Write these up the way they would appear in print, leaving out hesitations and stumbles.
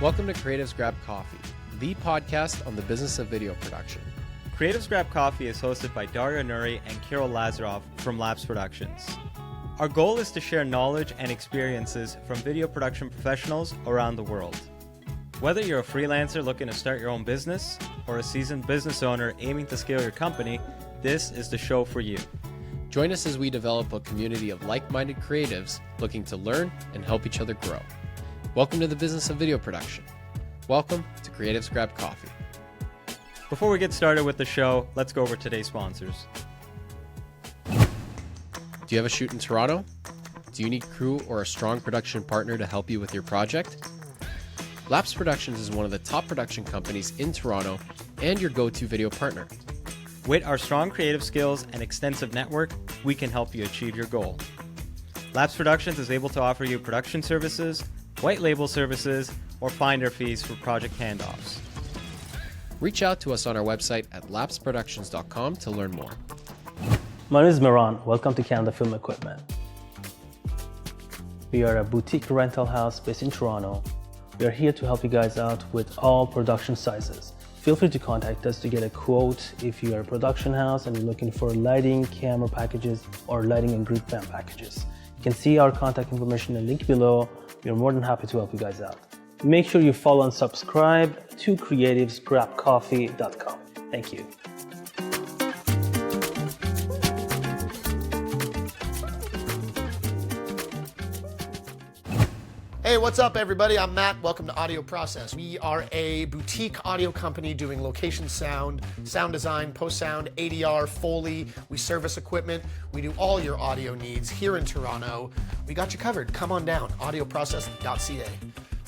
Welcome to Creatives Grab Coffee, the podcast on the business of video production. Creatives Grab Coffee is hosted by Dario Nuri and Kirill Lazarov from Lapse Productions. Our goal is to share knowledge and experiences from video production professionals around the world. Whether you're a freelancer looking to start your own business or a seasoned business owner aiming to scale your company, this is the show for you. Join us as we develop a community of like-minded creatives looking to learn and help each other grow. Welcome to the business of video production. Welcome to Creatives Grab Coffee. Before we get started with the show, let's go over today's sponsors. Do you have a shoot in Toronto? Do you need crew or a strong production partner to help you with your project? Lapse Productions is one of the top production companies in Toronto and your go-to video partner. With our strong creative skills and extensive network, we can help you achieve your goal. Lapse Productions is able to offer you production services, white label services, or finder fees for project handoffs. Reach out to us on our website at lapseproductions.com to learn more. My name is Miran. Welcome to Canada Film Equipment. We are a boutique rental house based in Toronto. We are here to help you guys out with all production sizes. Feel free to contact us to get a quote if you are a production house and you're looking for lighting, camera packages, or lighting and grid fan packages. You can see our contact information in the link below. We are more than happy to help you guys out. Make sure you follow and subscribe to creativesgrabcoffee.com. Thank you. Hey, what's up, everybody? I'm Matt. Welcome to Audio Process. We are a boutique audio company doing location sound, sound design, post-sound, ADR, Foley. We service equipment. We do all your audio needs here in Toronto. We got you covered. Come on down, audioprocess.ca.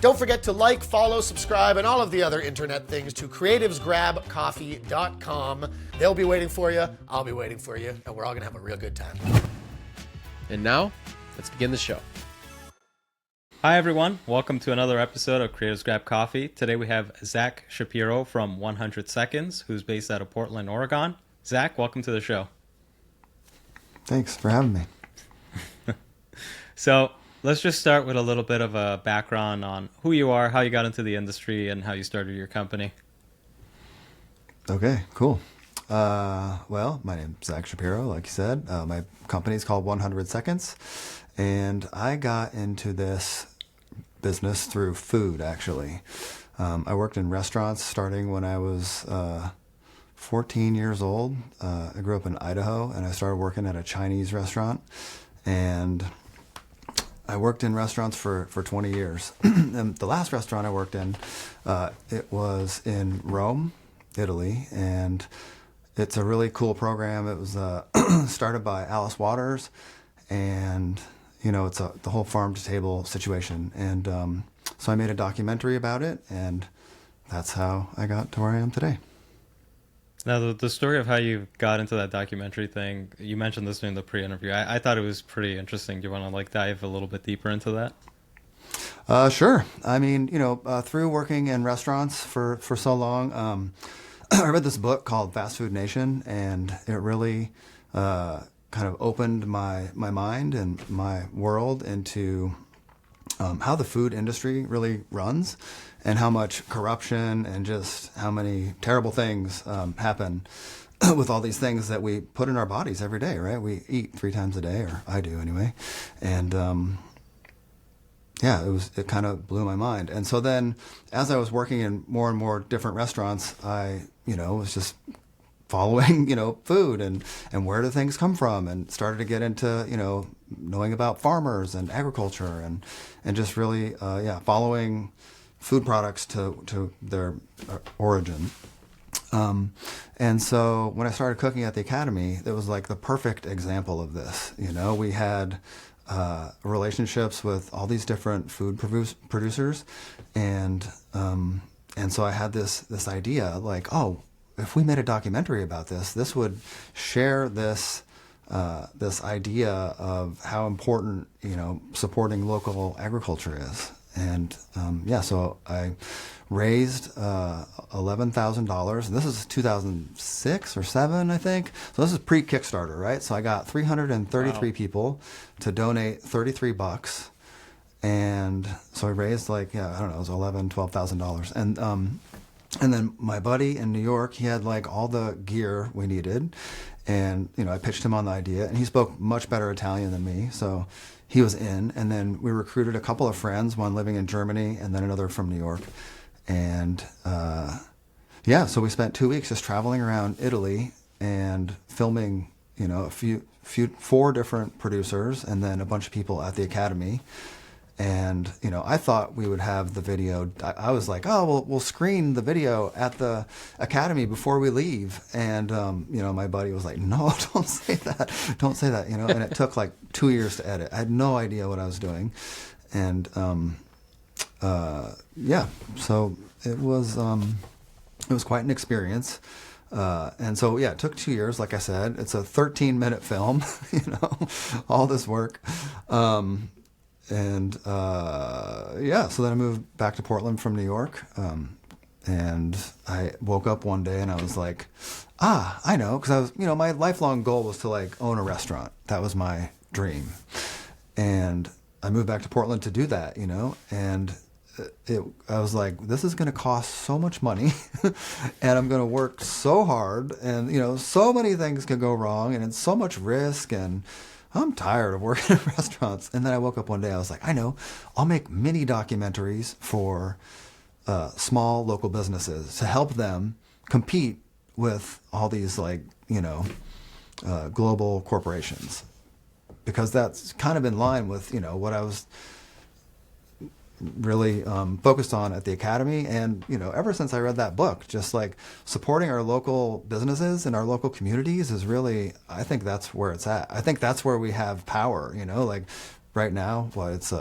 Don't forget to like, follow, subscribe, and all of the other internet things to creativesgrabcoffee.com. They'll be waiting for you. I'll be waiting for you, and we're all going to have a real good time. And now, let's begin the show. Hi everyone, welcome to another episode of Creatives Grab Coffee. Today we have Zach Shapiro from 100 Seconds, who's based out of Portland, Oregon. Zach, welcome to the show. Thanks for having me. So let's just start with a little bit of a background on who you are, how you got into the industry, and how you started your company. Okay, cool. Well, my name's Zach Shapiro, like you said. My company's called 100 Seconds, and I got into this business through food, actually. I worked in restaurants starting when I was 14 years old. I grew up in Idaho, and I started working at a Chinese restaurant, and I worked in restaurants for 20 years. And the last restaurant I worked in, it was in Rome, Italy, and it's a really cool program. It was started by Alice Waters, and you know, it's the whole farm to table situation. And so I made a documentary about it, and that's how I got to where I am today. Now, the story of how you got into that documentary thing, you mentioned this during the pre-interview. I thought it was pretty interesting. Do you want to dive a little bit deeper into that? Sure. I mean, you know, through working in restaurants for so long, I read this book called Fast Food Nation, and it really kind of opened my mind and my world into how the food industry really runs and how much corruption and just how many terrible things happen with all these things that we put in our bodies every day, right? We eat 3 times a day, or I do anyway. And yeah, it kind of blew my mind. And so then as I was working in more and more different restaurants, I, was just following, food and where do things come from, and started to get into, knowing about farmers and agriculture and just really, following food products to their origin. And so when I started cooking at the Academy, it was like the perfect example of this. We had relationships with all these different food producers, and so I had this idea, like, oh, if we made a documentary about this would share this idea of how important supporting local agriculture is. And so I raised $11,000. This is 2006 or 7, I think. So this is pre-Kickstarter, right? So I got 333 people to donate $33, And so I raised like, yeah, I don't know, it was $12,000. And then my buddy in New York, he had like all the gear we needed. And, you know, I pitched him on the idea, and he spoke much better Italian than me. So he was in. And then we recruited a couple of friends, one living in Germany and then another from New York. And, yeah, so we spent 2 weeks just traveling around Italy and filming, you know, four different producers and then a bunch of people at the Academy. And, you know, I thought we would have the video. I was like, oh, we'll screen the video at the Academy before we leave. And, you know, my buddy was like, no, don't say that. Don't say that, you know. And it took like 2 years to edit. I had no idea what I was doing. And, yeah, so it was quite an experience. And so, yeah, it took 2 years. Like I said, it's a 13-minute film, you know, all this work. And yeah, so then I moved back to Portland from New York, and I woke up one day and I was like, I know, because I was, you know, my lifelong goal was to like own a restaurant. That was my dream, and I moved back to Portland to do that, you know, and I was like, this is going to cost so much money, and I'm going to work so hard, and you know, so many things can go wrong, and it's so much risk, and I'm tired of working in restaurants. And then I woke up one day, I was like, I know, I'll make mini documentaries for small local businesses to help them compete with all these, like, you know, global corporations. Because that's kind of in line with, you know, what I was really focused on at the Academy. And, you know, ever since I read that book, just like supporting our local businesses and our local communities is really, I think that's where it's at. I think that's where we have power, you know, like right now, it's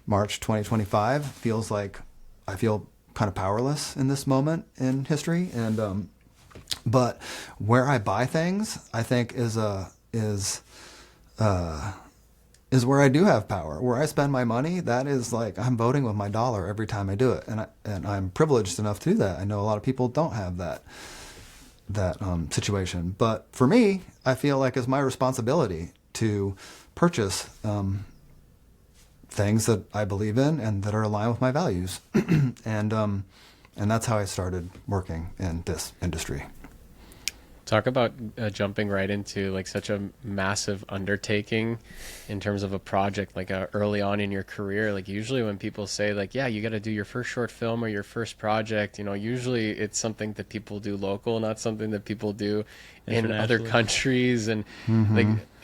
March 2025, feels like I feel kind of powerless in this moment in history. And, but where I buy things, I think is where I do have power. Where I spend my money, that is like I'm voting with my dollar every time I do it, and I'm privileged enough to do that. I know a lot of people don't have that situation, but for me, I feel like it's my responsibility to purchase things that I believe in and that are aligned with my values, and that's how I started working in this industry. Talk about jumping right into like such a massive undertaking in terms of a project, like early on in your career. Like usually when people say like, yeah, you got to do your first short film or your first project, you know, usually it's something that people do local, not something that people do in other countries. And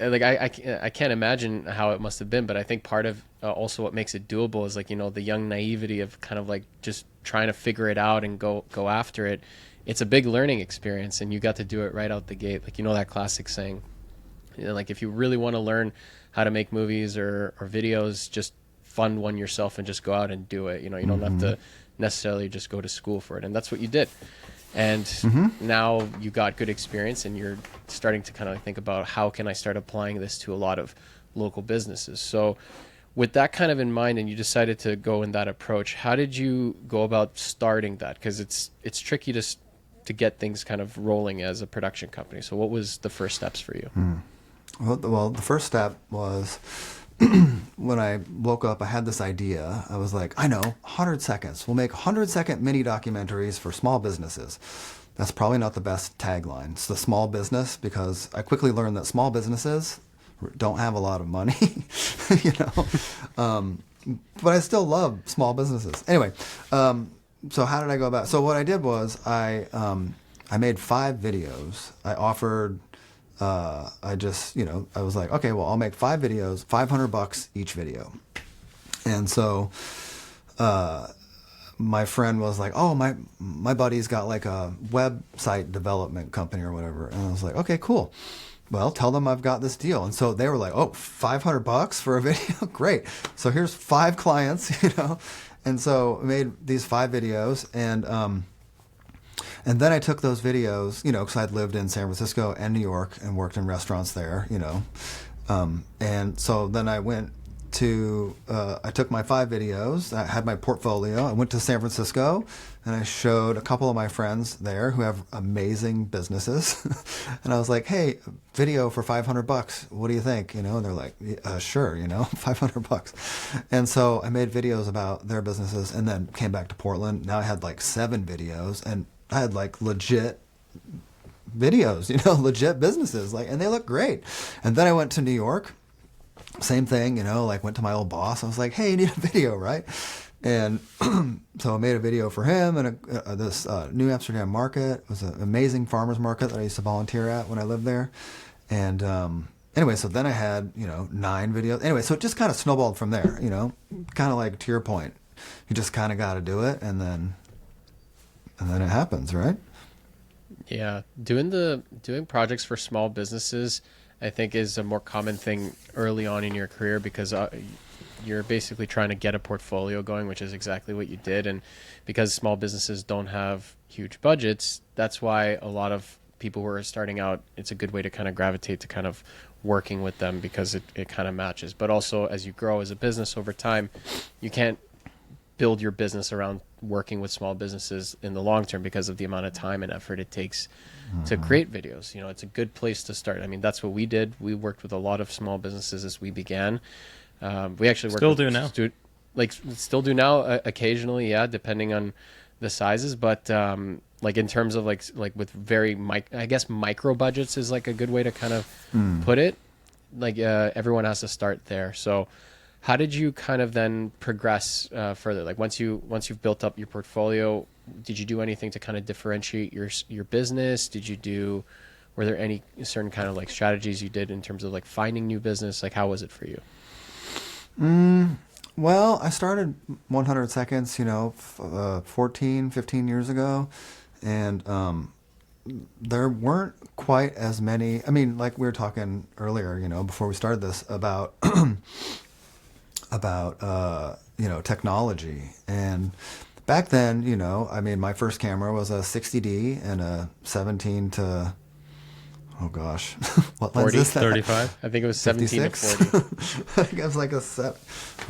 like I can't imagine how it must have been, but I think part of also what makes it doable is like, you know, the young naivety of kind of like just trying to figure it out and go after it. It's a big learning experience, and you got to do it right out the gate. Like, you know, that classic saying, you know, like if you really want to learn how to make movies or videos, just fund one yourself and just go out and do it. You know, you don't have to necessarily just go to school for it. And that's what you did. And now you got good experience, and you're starting to kind of think about how can I start applying this to a lot of local businesses. So with that kind of in mind, and you decided to go in that approach, how did you go about starting that? Because it's tricky to get things kind of rolling as a production company. So what was the first steps for you? Well, the first step was when I woke up, I had this idea. I was like, I know, 100 seconds. We'll make 100-second mini documentaries for small businesses. That's probably not the best tagline. It's the small business, because I quickly learned that small businesses don't have a lot of money, you know. But I still love small businesses. Anyway, so how did I go about it? So what I did was I made 5 videos. I offered, I was like, okay, well, I'll make 5 videos, $500 each video. And so my friend was like, oh, my buddy's got like a website development company or whatever. And I was like, okay, cool. Well, tell them I've got this deal. And so they were like, oh, $500 for a video? Great. So here's 5 clients, you know. And so I made these 5 videos, and then I took those videos, you know, because I'd lived in San Francisco and New York and worked in restaurants there, you know. And so then I went I took my 5 videos, I had my portfolio, I went to San Francisco, and I showed a couple of my friends there who have amazing businesses. And I was like, hey, video for $500, what do you think? You know, and they're like, sure, you know, $500. And so I made videos about their businesses and then came back to Portland. Now I had like 7 videos, and I had like legit videos, you know, legit businesses, like, and they look great. And then I went to New York, same thing, you know, like went to my old boss. I was like, hey, you need a video, right? And so I made a video for him and this New Amsterdam market. It was an amazing farmer's market that I used to volunteer at when I lived there. And anyway, so then I had, you know, 9 videos. Anyway, so it just kind of snowballed from there, you know, kind of like to your point. You just kind of got to do it, and then it happens, right? Yeah, doing projects for small businesses, I think, is a more common thing early on in your career, because you're basically trying to get a portfolio going, which is exactly what you did. And because small businesses don't have huge budgets, that's why a lot of people who are starting out, it's a good way to kind of gravitate to kind of working with them, because it kind of matches. But also, as you grow as a business over time, you can't build your business around working with small businesses in the long term because of the amount of time and effort it takes to create videos. You know, it's a good place to start. I mean, that's what we did. We worked with a lot of small businesses as we began. We actually Still do now. Still do now occasionally, yeah, depending on the sizes. But like in terms of like with very I guess micro budgets is like a good way to kind of put it. Like everyone has to start there. So how did you kind of then progress further? Like once you've built up your portfolio, did you do anything to kind of differentiate your business? Were there any certain kind of like strategies you did in terms of like finding new business? Like how was it for you? Well, I started 100 Seconds, you know, 15 years ago, and there weren't quite as many. I mean, like we were talking earlier, you know, before we started this about you know, technology. And back then, you know, I mean, my first camera was a 60D and a 17 to, oh gosh, what lens 40, is that? 35. I think it was 17 to 56? 40. I think it was like was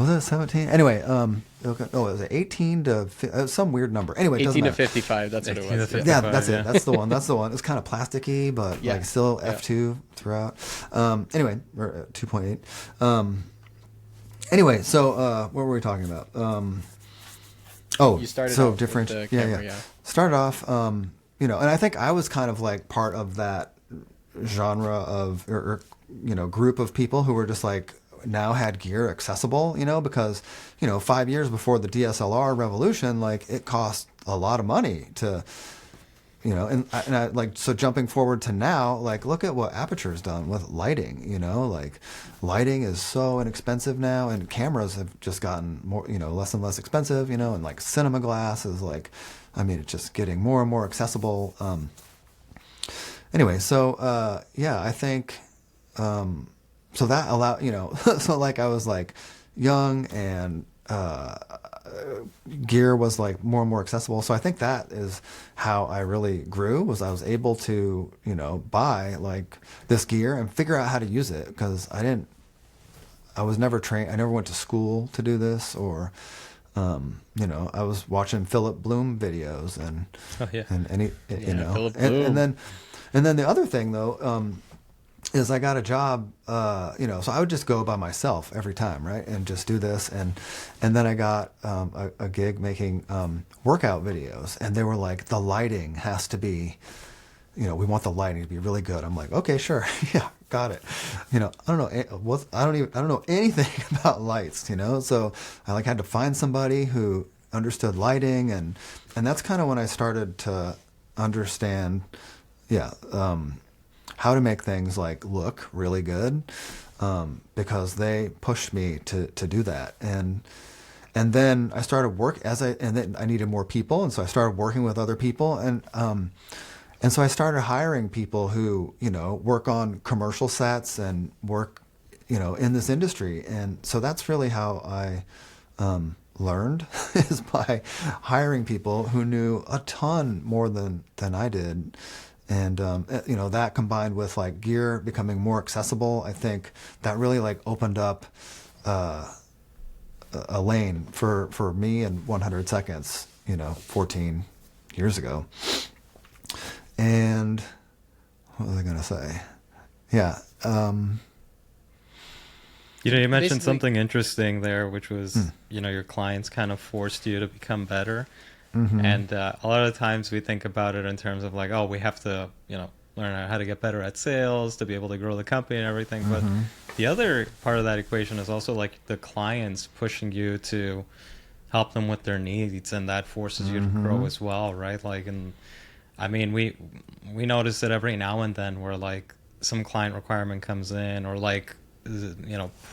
it 17? Anyway, okay, it was 18 to, it was some weird number. Anyway, it 18 to matter. 55, that's what it 18 to was. 55. Yeah, that's Yeah. it. That's the one. That's the one. It's kind of plasticky, but Yeah. like still Yeah. F2 throughout. Anyway, or 2.8. Anyway, so what were we talking about? You started so off with different. the Yeah, camera, yeah. yeah. Started off, you know, and I think I was kind of like part of that genre of, or you know, group of people who were just like now had gear accessible, you know, because, you know, 5 years before the DSLR revolution, like it cost a lot of money to, you know, and I like, so jumping forward to now, like look at what Aperture's done with lighting, you know, like lighting is so inexpensive now, and cameras have just gotten more, you know, less and less expensive, you know, and like cinema glass is like, I mean, it's just getting more and more accessible. Anyway, so yeah, I think so that allowed, you know, so like I was like young, and gear was like more and more accessible. So I think that is how I really grew, was I was able to, you know, buy like this gear and figure out how to use it, because I was never trained. I never went to school to do this, or you know, I was watching Philip Bloom videos and you know, Philip Bloom. and then the other thing though, is I got a job, you know, so I would just go by myself every time, right, and just do this, and then I got a gig making workout videos, and they were like, the lighting has to be, you know, we want the lighting to be really good. I'm like, okay, sure, yeah, got it. You know, I don't know anything about lights, you know, so I like had to find somebody who understood lighting, and that's kind of when I started to understand, yeah, how to make things like look really good, because they pushed me to do that. And then I started and then I needed more people. And so I started working with other people. And so I started hiring people who, you know, work on commercial sets and work, you know, in this industry. And so that's really how I learned, is by hiring people who knew a ton more than I did. And, you know, that combined with like gear becoming more accessible, I think that really like opened up a lane for me in 100 seconds, 14 years ago. And what was I going to say? Yeah. You mentioned Basically- something interesting there, which was, your clients kind of forced you to become better. And a lot of times we think about it in terms of like, oh, we have to, learn how to get better at sales to be able to grow the company and everything. But the other part of that equation is also like the clients pushing you to help them with their needs, and that forces you to grow as well, right? Like, and I mean, we notice it every now and then where like some client requirement comes in, or like,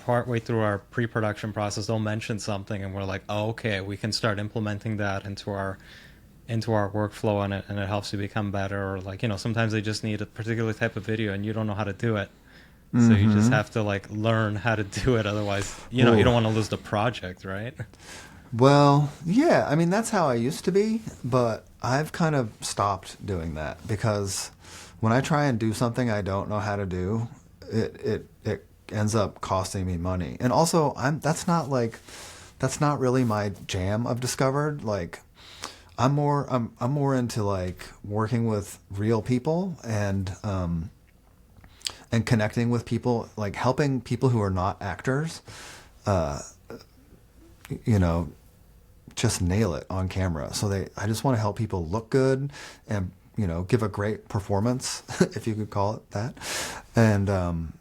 partway through our pre-production process, they'll mention something and we're like, oh, okay, we can start implementing that into our workflow, and it helps you become better. Or like, sometimes they just need a particular type of video and you don't know how to do it. So you just have to like learn how to do it. Otherwise, you don't want to lose the project, right? Well, yeah, I mean, that's how I used to be, but I've kind of stopped doing that, because when I try and do something I don't know how to do, it ends up costing me money. And also, that's not really my jam, I've discovered. Like, I'm more into like working with real people and connecting with people, like helping people who are not actors, just nail it on camera. So I just want to help people look good and, give a great performance, if you could call it that. And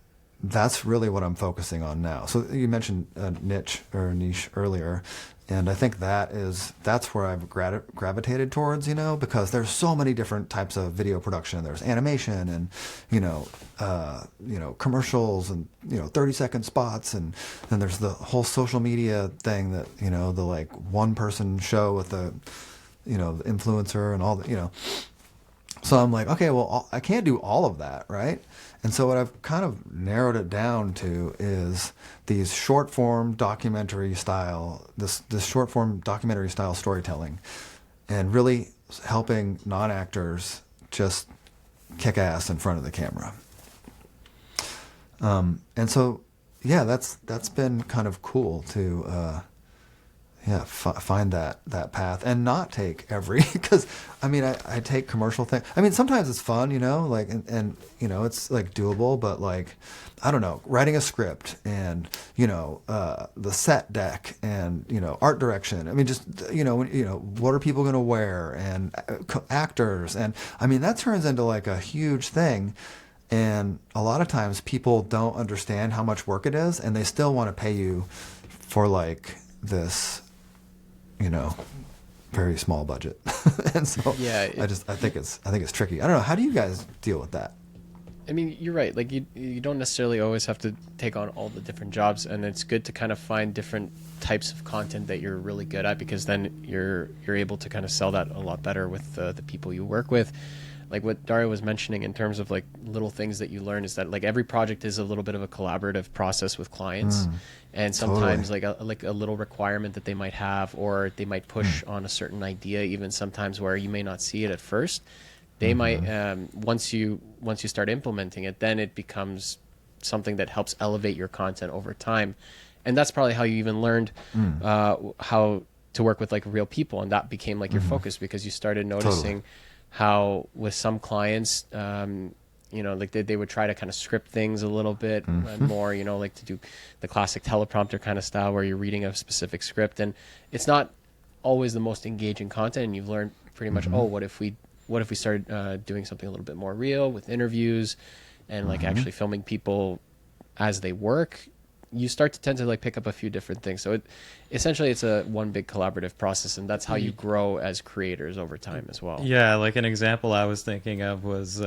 that's really what I'm focusing on now. So you mentioned a niche earlier, and I think that's where I've gravitated towards, because there's so many different types of video production. There's animation and, commercials and, 30-second spots. And then there's the whole social media thing that, the like one person show with the, the influencer and all the, So I'm like, okay, well, I can't do all of that, right? And so what I've kind of narrowed it down to is these short form documentary style storytelling, and really helping non-actors just kick ass in front of the camera. And so, yeah, that's been kind of cool to find that path and not take every, because I mean, I take commercial thing. I mean, sometimes it's fun, like, and it's like doable, but like, I don't know, writing a script and, the set deck and, art direction. I mean, just, what are people going to wear, and actors. And I mean, that turns into like a huge thing. And a lot of times people don't understand how much work it is, and they still want to pay you for like this, very small budget. And so Yeah, I think it's tricky. I don't know. How do you guys deal with that? I mean, you're right. Like, you don't necessarily always have to take on all the different jobs, and it's good to kind of find different types of content that you're really good at, because then you're able to kind of sell that a lot better with the people you work with. Like what Dario was mentioning in terms of like little things that you learn is that like every project is a little bit of a collaborative process with clients, and sometimes like a little requirement that they might have, or they might push on a certain idea, even sometimes where you may not see it at first. They might once you start implementing it, then it becomes something that helps elevate your content over time. And that's probably how you even learned how to work with like real people, and that became like your focus, because you started noticing how with some clients, like they would try to kind of script things a little bit more, like to do the classic teleprompter kind of style where you're reading a specific script, and it's not always the most engaging content. And you've learned pretty much, what if we started doing something a little bit more real with interviews and like actually filming people as they work. You start to tend to like pick up a few different things. So essentially it's a one big collaborative process, and that's how you grow as creators over time as well. Yeah, like an example I was thinking of was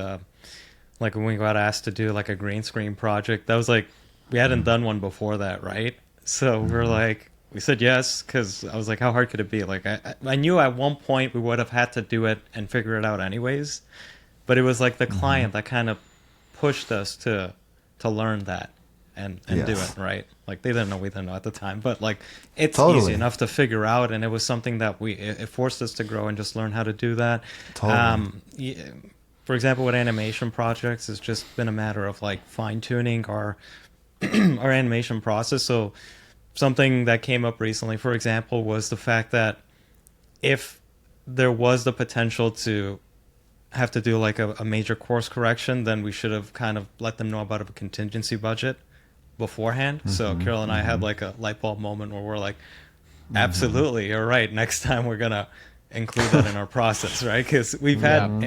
like when we got asked to do like a green screen project. That was like, we hadn't done one before that, right? So we're like, we said yes, because I was like, how hard could it be? Like I knew at one point we would have had to do it and figure it out anyways, but it was like the client that kind of pushed us to learn that and do it, right? Like they didn't know, we didn't know at the time, but like it's easy enough to figure out, and it was something that it forced us to grow and just learn how to do that. For example, with animation projects, it's just been a matter of like fine tuning our our animation process. So something that came up recently, for example, was the fact that if there was the potential to have to do like a major course correction, then we should have kind of let them know about a contingency budget beforehand. So Carol and I had like a light bulb moment where we're like, absolutely, you're right. Next time we're going to include that in our process, right? Because we've had,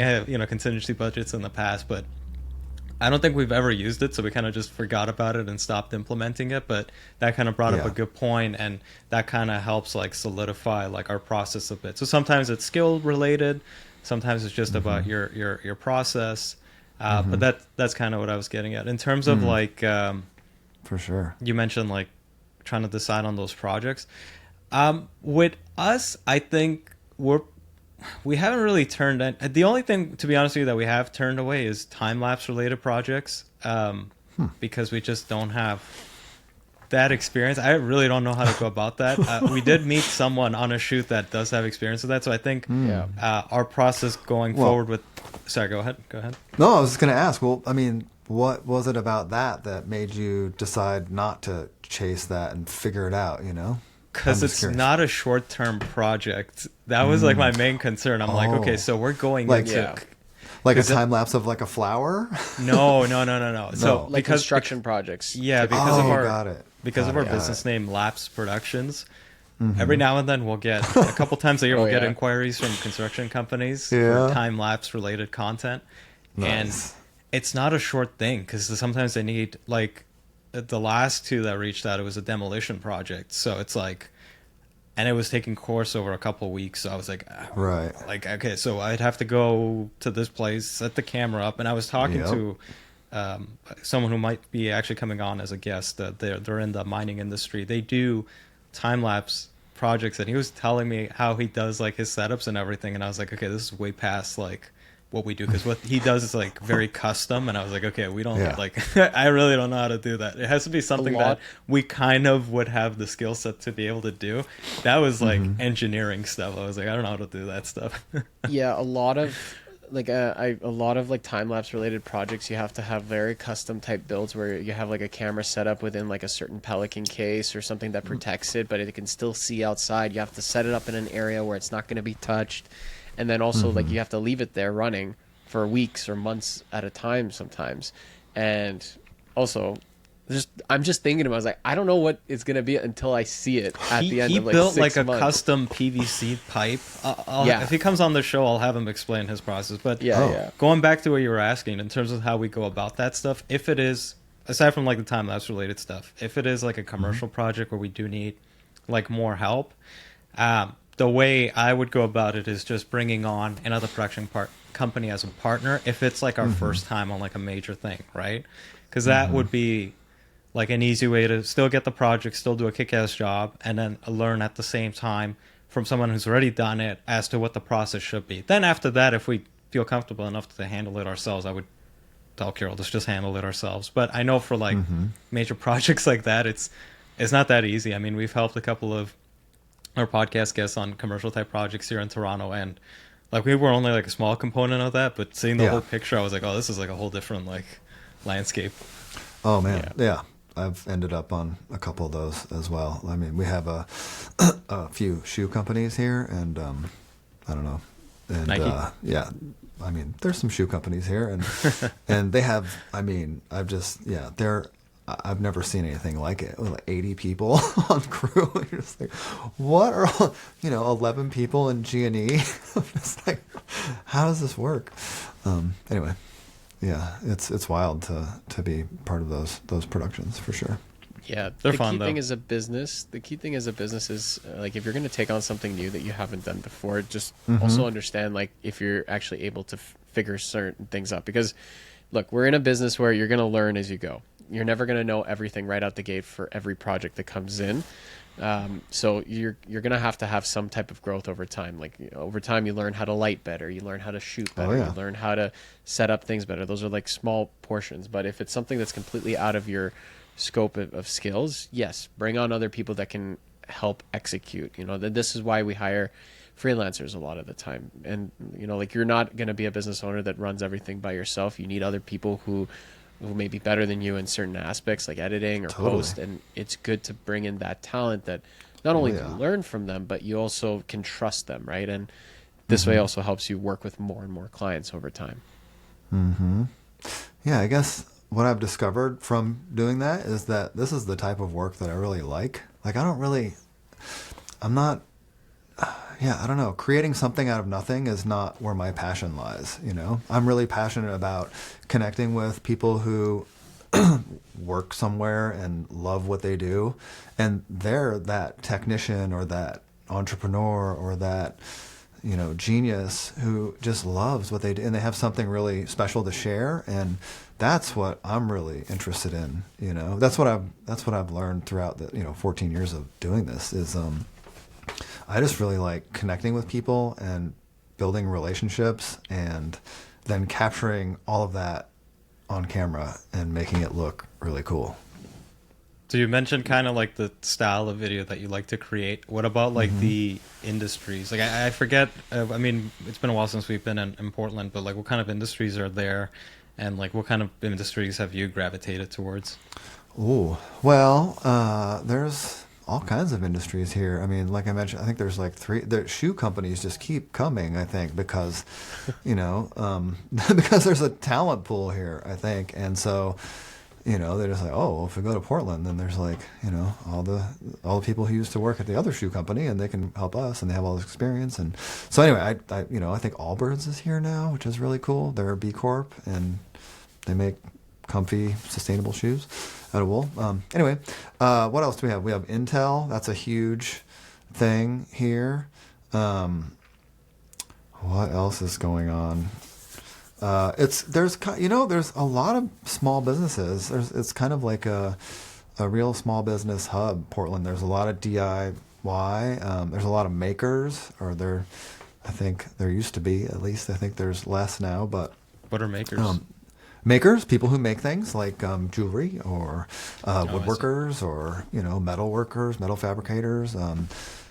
contingency budgets in the past, but I don't think we've ever used it, so we kind of just forgot about it and stopped implementing it. But that kind of brought up a good point, and that kind of helps like solidify like our process a bit. So sometimes it's skill related, sometimes it's just about your process. But that's kind of what I was getting at in terms of like for sure. You mentioned like trying to decide on those projects. With us, I think we haven't really turned in. The only thing, to be honest with you, that we have turned away is time-lapse related projects because we just don't have that experience. I really don't know how to go about that. We did meet someone on a shoot that does have experience with that, so I think our process going forward with... Sorry, go ahead. No, I was just going to ask, well, I mean, what was it about that made you decide not to chase that and figure it out, you know? Because it's not a short-term project. That was like my main concern. I'm like, okay, so we're going like into like a time lapse of like a flower. No. So like construction projects. Yeah, because of our got our business name, Lapse Productions. Every now and then we'll get a couple times a year we'll get inquiries from construction companies for time lapse related content, and it's not a short thing because sometimes they need like. The last two that reached out, it was a demolition project. So it's like, and it was taking course over a couple of weeks. So I was like, like, okay, so I'd have to go to this place, set the camera up. And I was talking to someone who might be actually coming on as a guest. They're in the mining industry. They do time-lapse projects. And he was telling me how he does like his setups and everything. And I was like, okay, this is way past like what we do, because what he does is like very custom, and I was like, okay, we don't like I really don't know how to do that. It has to be something that we kind of would have the skill set to be able to do. That was like engineering stuff. I was like, I don't know how to do that stuff. A lot of like time-lapse related projects, you have to have very custom type builds where you have like a camera set up within like a certain Pelican case or something that protects it, but it can still see outside. You have to set it up in an area where it's not going to be touched. And then also, like, you have to leave it there running for weeks or months at a time sometimes. And also, I'm just thinking about it, I was like, I don't know what it's going to be until I see it at the end of like 6 months. He built like a custom PVC pipe. If he comes on the show, I'll have him explain his process. But going back to what you were asking, in terms of how we go about that stuff, if it is, aside from like the time-lapse related stuff, if it is like a commercial project where we do need like more help, the way I would go about it is just bringing on another production company as a partner if it's like our first time on like a major thing, right? Because that would be like an easy way to still get the project, still do a kick-ass job, and then learn at the same time from someone who's already done it as to what the process should be. Then after that, if we feel comfortable enough to handle it ourselves, I would tell Carol, let's just handle it ourselves. But I know for like major projects like that, it's not that easy. I mean, we've helped a couple of our podcast guests on commercial type projects here in Toronto, and like we were only like a small component of that, but seeing the whole picture, I was like, oh, this is like a whole different like landscape. Oh man, yeah. I've ended up on a couple of those as well. I mean, we have a few shoe companies here, and I don't know, and I mean, there's some shoe companies here, and and they have. I mean, I've never seen anything like it. Like 80 people on crew. You're just like, what are 11 people in G&E? I'm just like, how does this work? Anyway, yeah, it's wild to be part of those productions for sure. Yeah, they're fun, the key thing as a business is like if you're going to take on something new that you haven't done before, just also understand like if you're actually able to figure certain things out. Because look, we're in a business where you're going to learn as you go. You're never going to know everything right out the gate for every project that comes in. So you're going to have some type of growth over time. Like over time, you learn how to light better. You learn how to shoot better. You learn how to set up things better. Those are like small portions. But if it's something that's completely out of your scope of skills, yes, bring on other people that can help execute. This is why we hire freelancers a lot of the time. And, like you're not going to be a business owner that runs everything by yourself. You need other people who who may be better than you in certain aspects like editing or post, and it's good to bring in that talent that not only do you learn from them, but you also can trust them, right? And this way also helps you work with more and more clients over time. Yeah, I guess what I've discovered from doing that is that this is the type of work that I really like. Like, I don't know. Creating something out of nothing is not where my passion lies, you know? I'm really passionate about connecting with people who work somewhere and love what they do. And they're that technician or that entrepreneur or that, you know, genius who just loves what they do. And they have something really special to share. And that's what I'm really interested in, you know? That's what I've learned throughout the, 14 years of doing this is, I just really like connecting with people and building relationships and then capturing all of that on camera and making it look really cool. So you mentioned kind of like the style of video that you like to create. What about like the industries? Like I forget, I mean, it's been a while since we've been in Portland, but like what kind of industries are there? And like what kind of industries have you gravitated towards? Ooh, well, there's all kinds of industries here. I mean, like I mentioned, I think there's like the shoe companies just keep coming, I think, because, because there's a talent pool here, I think. And so, they're just like, oh, well, if we go to Portland, then there's like, all the people who used to work at the other shoe company and they can help us and they have all this experience. And so anyway, I think Allbirds is here now, which is really cool. They're a B Corp and they make comfy, sustainable shoes out of wool. Anyway, what else do we have? We have Intel. That's a huge thing here. What else is going on? There's a lot of small businesses. It's kind of like a real small business hub, Portland. There's a lot of DIY. There's a lot of makers, I think there used to be, at least. I think there's less now, but. What are makers? Makers, people who make things like jewelry or woodworkers or, metal workers, metal fabricators.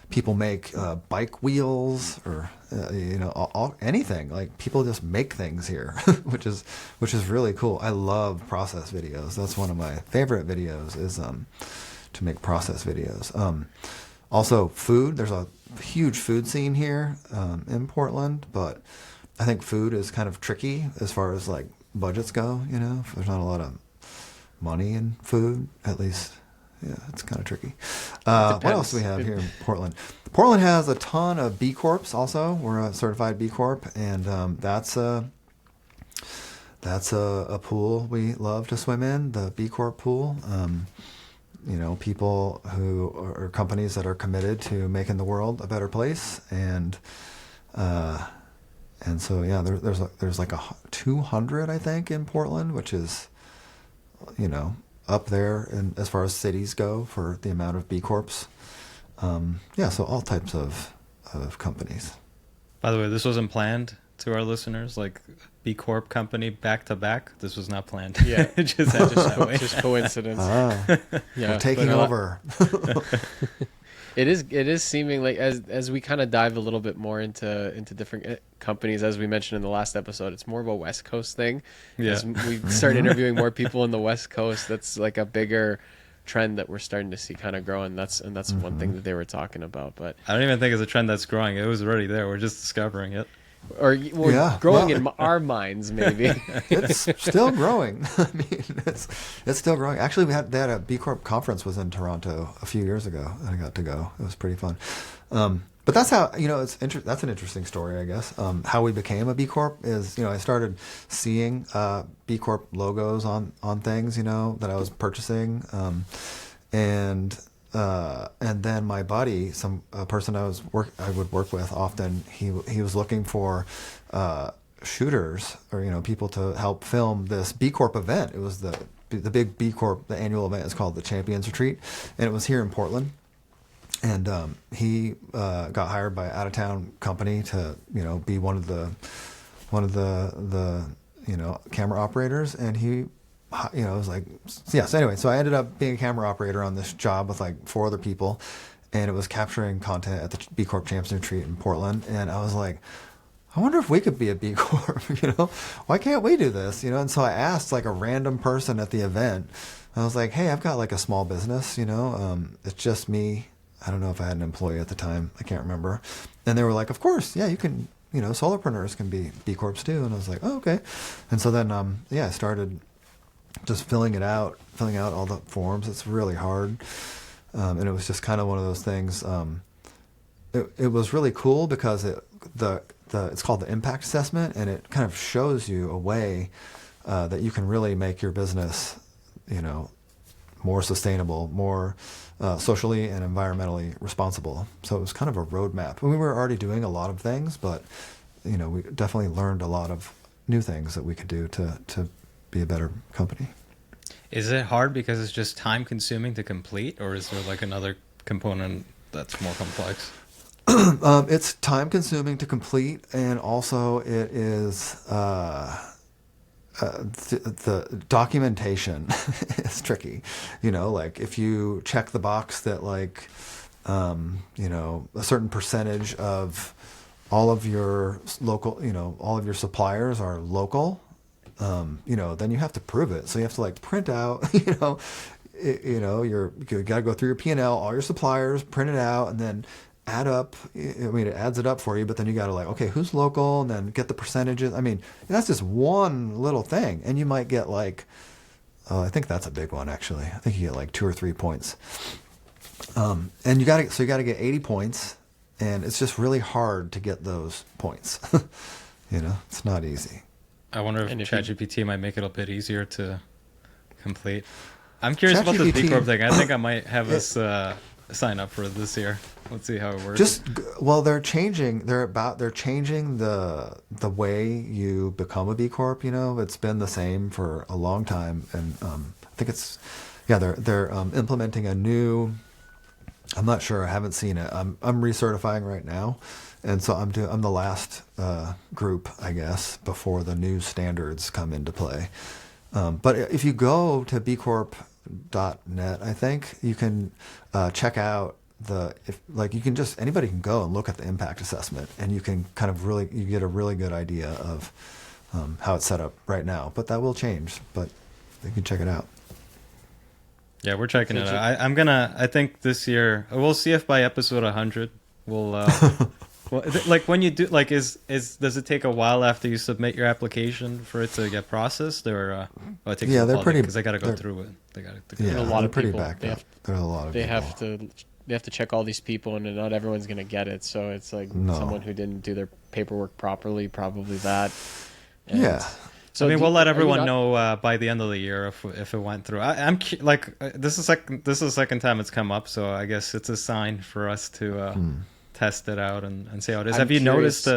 People make bike wheels or, anything. Like people just make things here, which is really cool. I love process videos. That's one of my favorite videos is to make process videos. Also food. There's a huge food scene here in Portland, but I think food is kind of tricky as far as like budgets go, there's not a lot of money in food, at least, it's kind of tricky. What else do we have here in Portland? Portland has a ton of B Corps also. We're a certified B Corp, and that's a pool we love to swim in, the B Corp pool. People who are companies that are committed to making the world a better place, and so, yeah, there's like 200, I think, in Portland, which is, up there as far as cities go for the amount of B Corps. So all types of companies. By the way, this wasn't planned to our listeners, like B Corp company back to back. This was not planned. Yeah. Just coincidence. We're taking over. It is seeming like as we kind of dive a little bit more into different companies, as we mentioned in the last episode, it's more of a West Coast thing. Yeah. As we start interviewing more people in the West Coast, that's like a bigger trend that we're starting to see kind of grow, and that's one thing that they were talking about. But I don't even think it's a trend that's growing. It was already there. We're just discovering it. Or we're growing in our minds, maybe. It's still growing. I mean, it's still growing. Actually, they had a B Corp conference was in Toronto a few years ago. I got to go. It was pretty fun. But that's how, that's an interesting story, I guess. How we became a B Corp is, I started seeing B Corp logos on things, that I was purchasing. And then my buddy, a person I would work with often, he was looking for shooters or people to help film this B Corp event. It was the big B Corp, the annual event is called the Champions Retreat, and it was here in Portland. And he got hired by an out of town company to be one of the camera operators, and he. It was like, yeah. So anyway, so I ended up being a camera operator on this job with like 4 other people, and it was capturing content at the B Corp Champions Retreat in Portland. And I was like, I wonder if we could be a B Corp, why can't we do this? And so I asked like a random person at the event. I was like, hey, I've got like a small business, it's just me. I don't know if I had an employee at the time. I can't remember. And they were like, of course, yeah, you can, solopreneurs can be B Corps too. And I was like, oh, okay. And so then, I started just filling out all the forms. It's really hard. And it was just kind of one of those things. It was really cool because it's called the impact assessment, and it kind of shows you a way that you can really make your business, more sustainable, more socially and environmentally responsible. So it was kind of a roadmap. We were already doing a lot of things, but we definitely learned a lot of new things that we could do to be a better company. Is it hard because it's just time consuming to complete, or is there like another component that's more complex? It's time consuming to complete, and also it is the documentation is tricky. Like if you check the box that like a certain percentage of all of your local, all of your suppliers are local, then you have to prove it. So you have to like print out, you got to go through your P&L, all your suppliers, print it out, and then add up. It adds it up for you, but then you got to like, okay, who's local, and then get the percentages. That's just one little thing, and you might get like, I think that's a big one actually. I think you get like 2 or 3 points. And you got to get 80 points, and it's just really hard to get those points. It's not easy. I wonder if ChatGPT might make it a bit easier to complete. I'm curious about the B Corp thing. I think I might have us sign up for this year. Let's see how it works. They're changing the way you become a B Corp. It's been the same for a long time, and I think they're implementing a new. I'm not sure. I haven't seen it. I'm recertifying right now, and so I'm the last group, I guess, before the new standards come into play. But if you go to bcorp.net, I think you can check out anybody can go and look at the impact assessment, and you can kind of you get a really good idea of how it's set up right now. But that will change. But you can check it out. Yeah, we're checking it out. I think this year, we'll see if by episode 100, we'll, like when you do, like, does it take a while after you submit your application for it to get processed, or, it takes a while because they got to go through it. They got to a lot of pretty people, backed up. There's a lot of they people. have to check all these people, and not everyone's going to get it. So it's like someone who didn't do their paperwork properly, probably that. And yeah. So we'll let everyone know by the end of the year if it went through. This is the second time it's come up, so I guess it's a sign for us to test it out and see how it is. Have you noticed?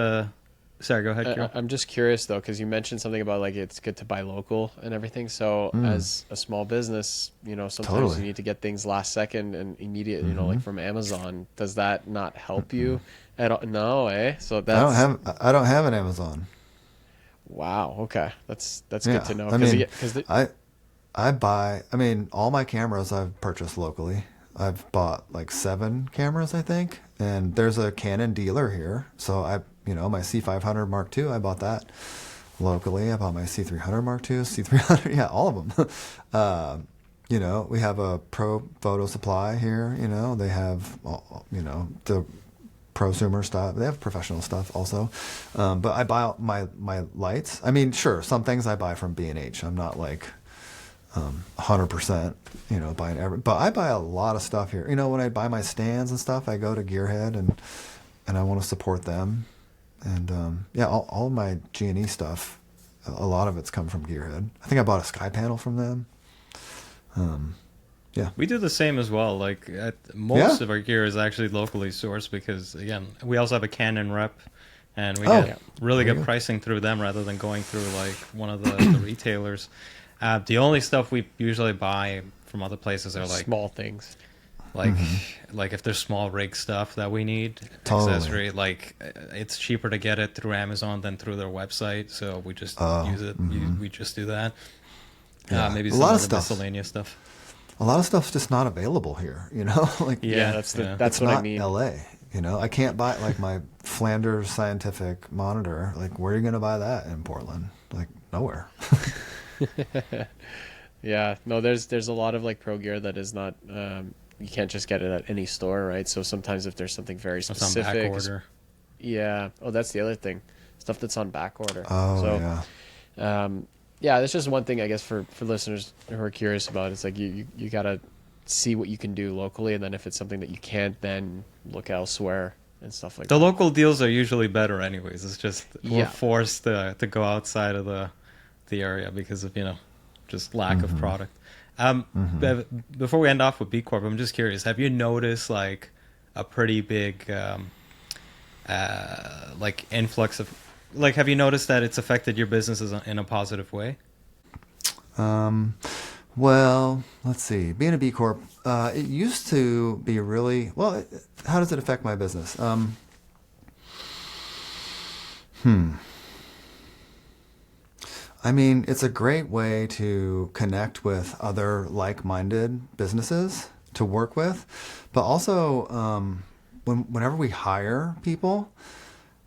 Sorry, go ahead, Kirill. I'm just curious though, because you mentioned something about like it's good to buy local and everything. So as a small business, sometimes you need to get things last second and immediate. Like from Amazon. Does that not help you at all? No, eh? So that's I don't have an Amazon. Wow. Okay, that's good to know. I buy. All my cameras I've purchased locally. I've bought like 7 cameras, I think, and there's a Canon dealer here. So my C500 Mark II, I bought that locally. I bought my C300 Mark II, C300, yeah, all of them. We have a Pro Photo Supply here. They have, the prosumer stuff. They have professional stuff also. But I buy my lights. Sure, some things I buy from B&H. I'm not like 100%, buying every. But I buy a lot of stuff here. When I buy my stands and stuff, I go to Gearhead and I want to support them. And all of my G&E stuff, a lot of it's come from Gearhead. I think I bought a sky panel from them. Yeah, we do the same as well. Like most of our gear is actually locally sourced because, again, we also have a Canon rep, and we get really good pricing through them rather than going through like one of the retailers. The only stuff we usually buy from other places are like small things, like if there's small rig stuff that we need, accessory. Like it's cheaper to get it through Amazon than through their website, so we just use it. We just do that. Maybe some of the miscellaneous stuff. A lot of stuff's just not available here, that's what I mean. LA, You know, I can't buy like my Flanders Scientific monitor. Like, where are you going to buy that in Portland? Like, nowhere. Yeah, no, there's a lot of like pro gear that is not, you can't just get it at any store, right? So sometimes if there's something very Some specific, back order. yeah. Oh, that's the other thing, stuff that's on back order. Oh, So, yeah. yeah, that's just one thing I guess for listeners who are curious about. It's like you gotta see what you can do locally, and then if it's something that you can't, then look elsewhere and stuff like The that. local deals are usually better anyways. It's just we're Yeah. forced to go outside of the area because of, just lack of product. But before we end off with B Corp, I'm just curious, have you noticed like a pretty big like influx of, like, have you noticed that it's affected your businesses in a positive way? Well, let's see. Being a B Corp, it used to be really well. How does it affect my business? I mean, it's a great way to connect with other like-minded businesses to work with, but also whenever we hire people,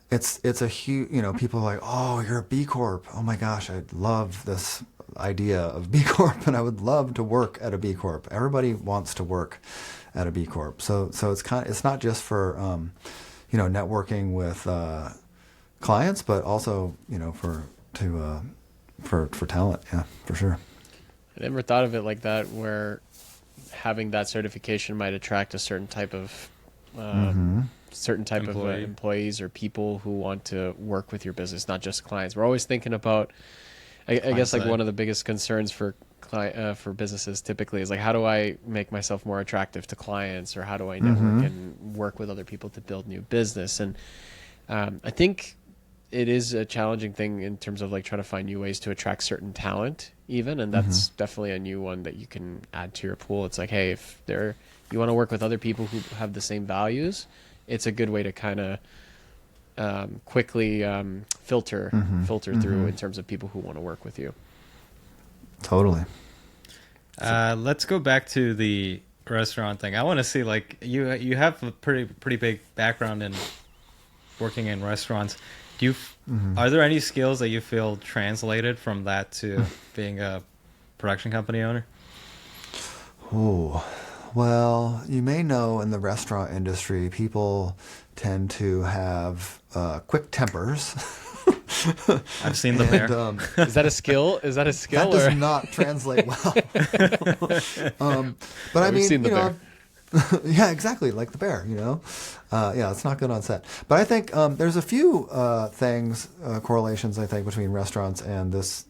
it's a huge, people are like, oh, you're a B Corp. Oh my gosh, I love this idea of B Corp, and I would love to work at a B Corp. Everybody wants to work at a B Corp. So it's not just for networking with clients, but also for talent. Yeah, for sure. I never thought of it like that, where having that certification might attract a certain type of Employee. employees or people who want to work with your business, not just clients. We're always thinking about, I guess, like side. one of the biggest concerns for for businesses typically is like, how do I make myself more attractive to clients, or how do I network and work with other people to build new business? And I think it is a challenging thing in terms of like trying to find new ways to attract certain talent even, and that's definitely a new one that you can add to your pool. It's like, hey, if you want to work with other people who have the same values, it's a good way to kind of quickly filter through in terms of people who want to work with you. Totally. Let's go back to the restaurant thing. I want to see, like, you have a pretty big background in working in restaurants. Are there any skills that you feel translated from that to being a production company owner? Oh, well, you may know in the restaurant industry, people tend to have quick tempers. I've seen them there. Is that a skill? Is that a skill? That or? does not translate well. But I We've mean, seen the bear. yeah, exactly, like the bear, yeah, it's not good on set. But I think there's a few correlations, I think, between restaurants and this,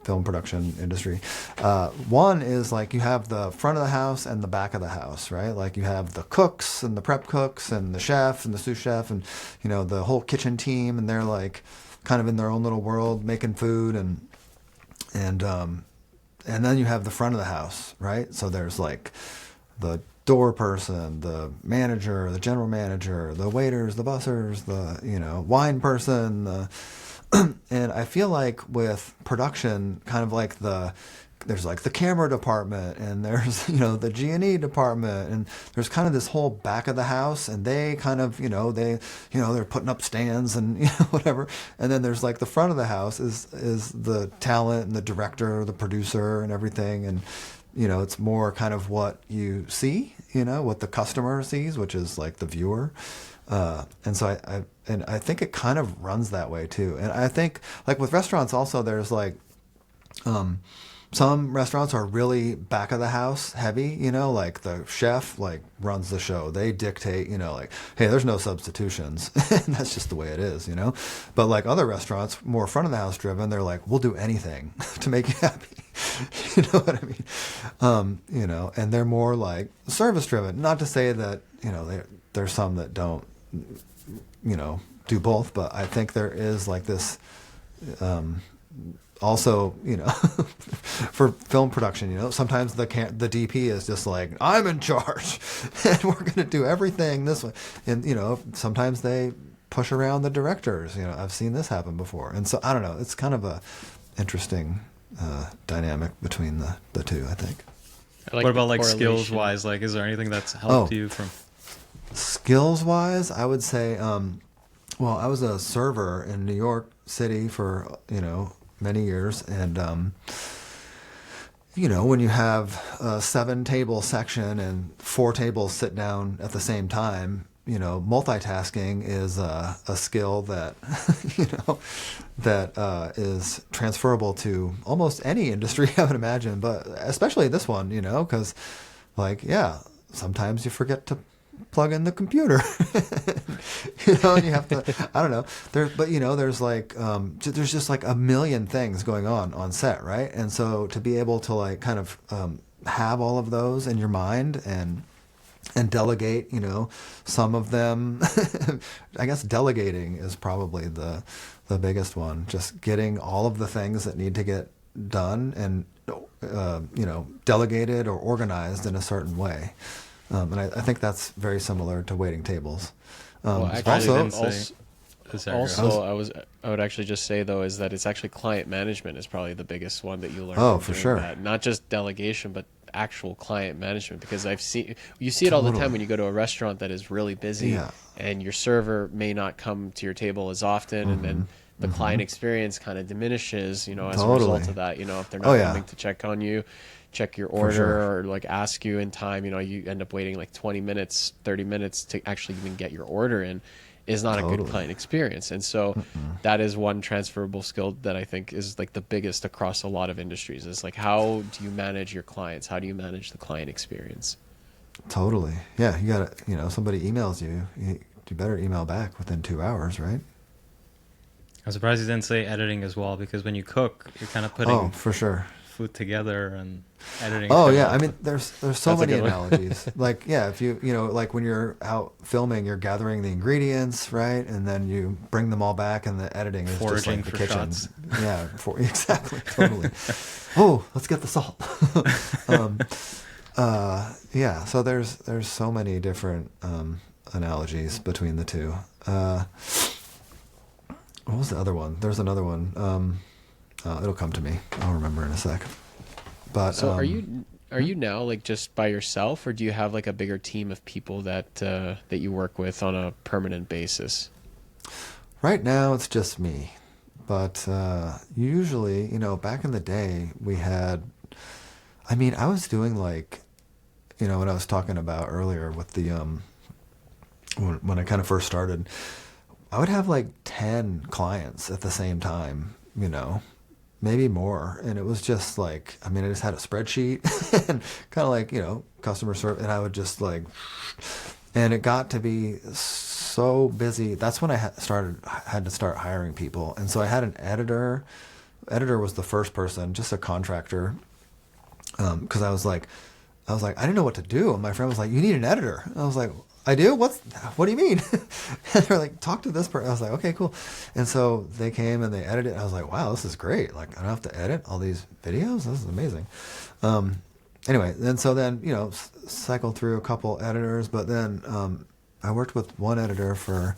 film production industry. One is like you have the front of the house and the back of the house, right? Like you have the cooks and the prep cooks and the chef and the sous chef and, the whole kitchen team, and they're like kind of in their own little world making food, and then you have the front of the house, right? So there's like the door person, the manager, the general manager, the waiters, the bussers, the, wine person, and I feel like with production, kind of like there's like the camera department, and there's, the G&E department, and there's kind of this whole back of the house, and they kind of, they're putting up stands and, whatever. And then there's like the front of the house is the talent and the director, the producer and everything. And, it's more kind of what you see, what the customer sees, which is like the viewer. And so I think it kind of runs that way too. And I think like with restaurants also, there's like, some restaurants are really back of the house heavy, like the chef like runs the show. They dictate, like, hey, there's no substitutions. And that's just the way it is, But like other restaurants, more front of the house driven, they're like, we'll do anything to make you happy. You know what I mean? And they're more like service driven. Not to say that, there's some that don't, do both, but I think there is like this, also, for film production, sometimes the DP is just like, I'm in charge and we're going to do everything this way. And, sometimes they push around the directors, I've seen this happen before. And so, I don't know, it's kind of a interesting dynamic between the two, I think. I like what the about like correlation. skills wise? Like, is there anything that's helped you from? Skills wise, I would say, well, I was a server in New York City for, many years. And, when you have a 7-table section and 4 tables sit down at the same time, multitasking is a skill that, that is transferable to almost any industry, I would imagine, but especially this one, because, sometimes you forget to plug in the computer, and you have to, I don't know, there's there's just like a million things going on set, right? And so to be able to kind of have all of those in your mind and delegate, some of them, I guess delegating is probably the biggest one, just getting all of the things that need to get done and, delegated or organized in a certain way. And I think that's very similar to waiting tables. I would actually just say though is that it's actually client management is probably the biggest one that you learn. Oh, for sure. That. Not just delegation, but actual client management, because you see it all the time when you go to a restaurant that is really busy, and your server may not come to your table as often, and then the client experience kind of diminishes, as a result of that. If they're not coming to check on you, check your order, or ask you in time, you end up waiting 20 minutes, 30 minutes to actually even get your order in, is not a good client experience. And so that is one transferable skill that I think is the biggest across a lot of industries, is how do you manage your clients? How do you manage the client experience? Totally. Yeah. You gotta, somebody emails you, you better email back within 2 hours, right? I'm surprised you didn't say editing as well, because when you cook, you're kind of putting for sure food together, and editing. Oh yeah, I mean, there's so many analogies. If you when you're out filming, you're gathering the ingredients, right, and then you bring them all back, and the editing is foraging just for the kitchen. shots. Yeah, exactly, totally. Oh, let's get the salt. So there's so many different analogies between the two. What was the other one? There's another one. It'll come to me. I'll remember in a sec. But so are you now just by yourself, or do you have a bigger team of people that you work with on a permanent basis? Right now it's just me, but usually, back in the day we had. I mean, I was doing what I was talking about earlier with the when I kind of first started, I would have 10 clients at the same time, maybe more. And it was just I just had a spreadsheet and kind of customer service, and I would just and it got to be so busy. That's when I had to start hiring people. And so I had an editor. Editor was the first person, just a contractor. Cause I was like, I didn't know what to do. And my friend was like, you need an editor. And I was like, I do? What do you mean? And they're like, talk to this person. I was like, okay, cool. And so they came and they edited it. I was like, wow, this is great. I don't have to edit all these videos. This is amazing. Anyway, then cycled through a couple editors, but then I worked with one editor for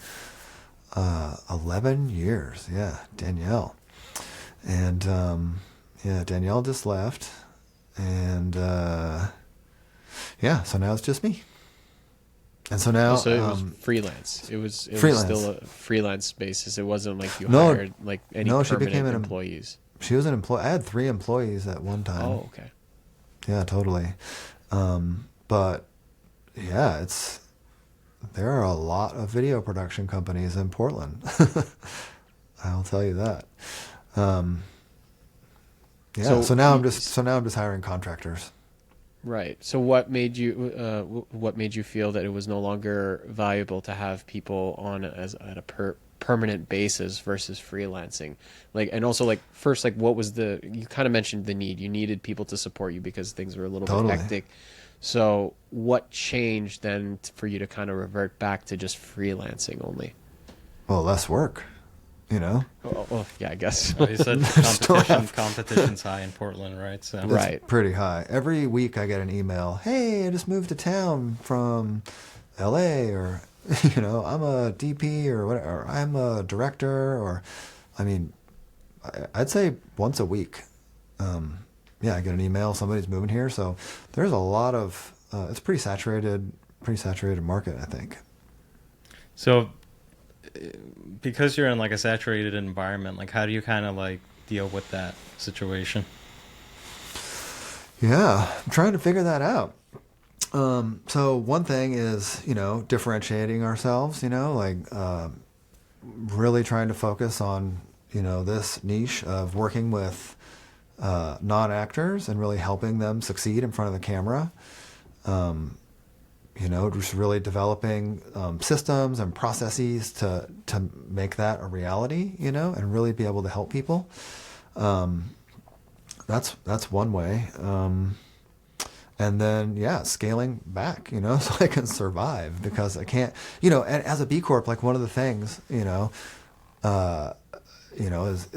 11 years. Yeah, Danielle. And Danielle just left. And so now it's just me. And so now, so it was freelance. It was freelance. Still a freelance basis. It wasn't you hired any permanent employees. She was an employee. I had 3 employees at one time. Oh, okay. Yeah, totally. But yeah, there are a lot of video production companies in Portland. I'll tell you that. So now I'm just hiring contractors. Right. So what made you feel that it was no longer valuable to have people on at a permanent basis versus freelancing? And also first, what was you kind of mentioned the need. You needed people to support you because things were a little bit hectic. So what changed then for you to kind of revert back to just freelancing only? Well, less work. Oh, yeah, I guess. Well, you said competition's high in Portland, right? So it's pretty high. Every week I get an email. Hey, I just moved to town from LA, or I'm a DP or whatever, or I'm a director, or I'd say once a week. I get an email, somebody's moving here. So there's a lot of it's pretty saturated pretty saturated market, I think. So, because you're in like a saturated environment, like how do you kind of like deal with that situation? Yeah, I'm trying to figure that out. So one thing is, differentiating ourselves, like really trying to focus on, this niche of working with non-actors and really helping them succeed in front of the camera. Just really developing systems and processes to make that a reality, and really be able to help people. That's one way. And then, scaling back, so I can survive, because I can't, and as a B Corp, like one of the things, is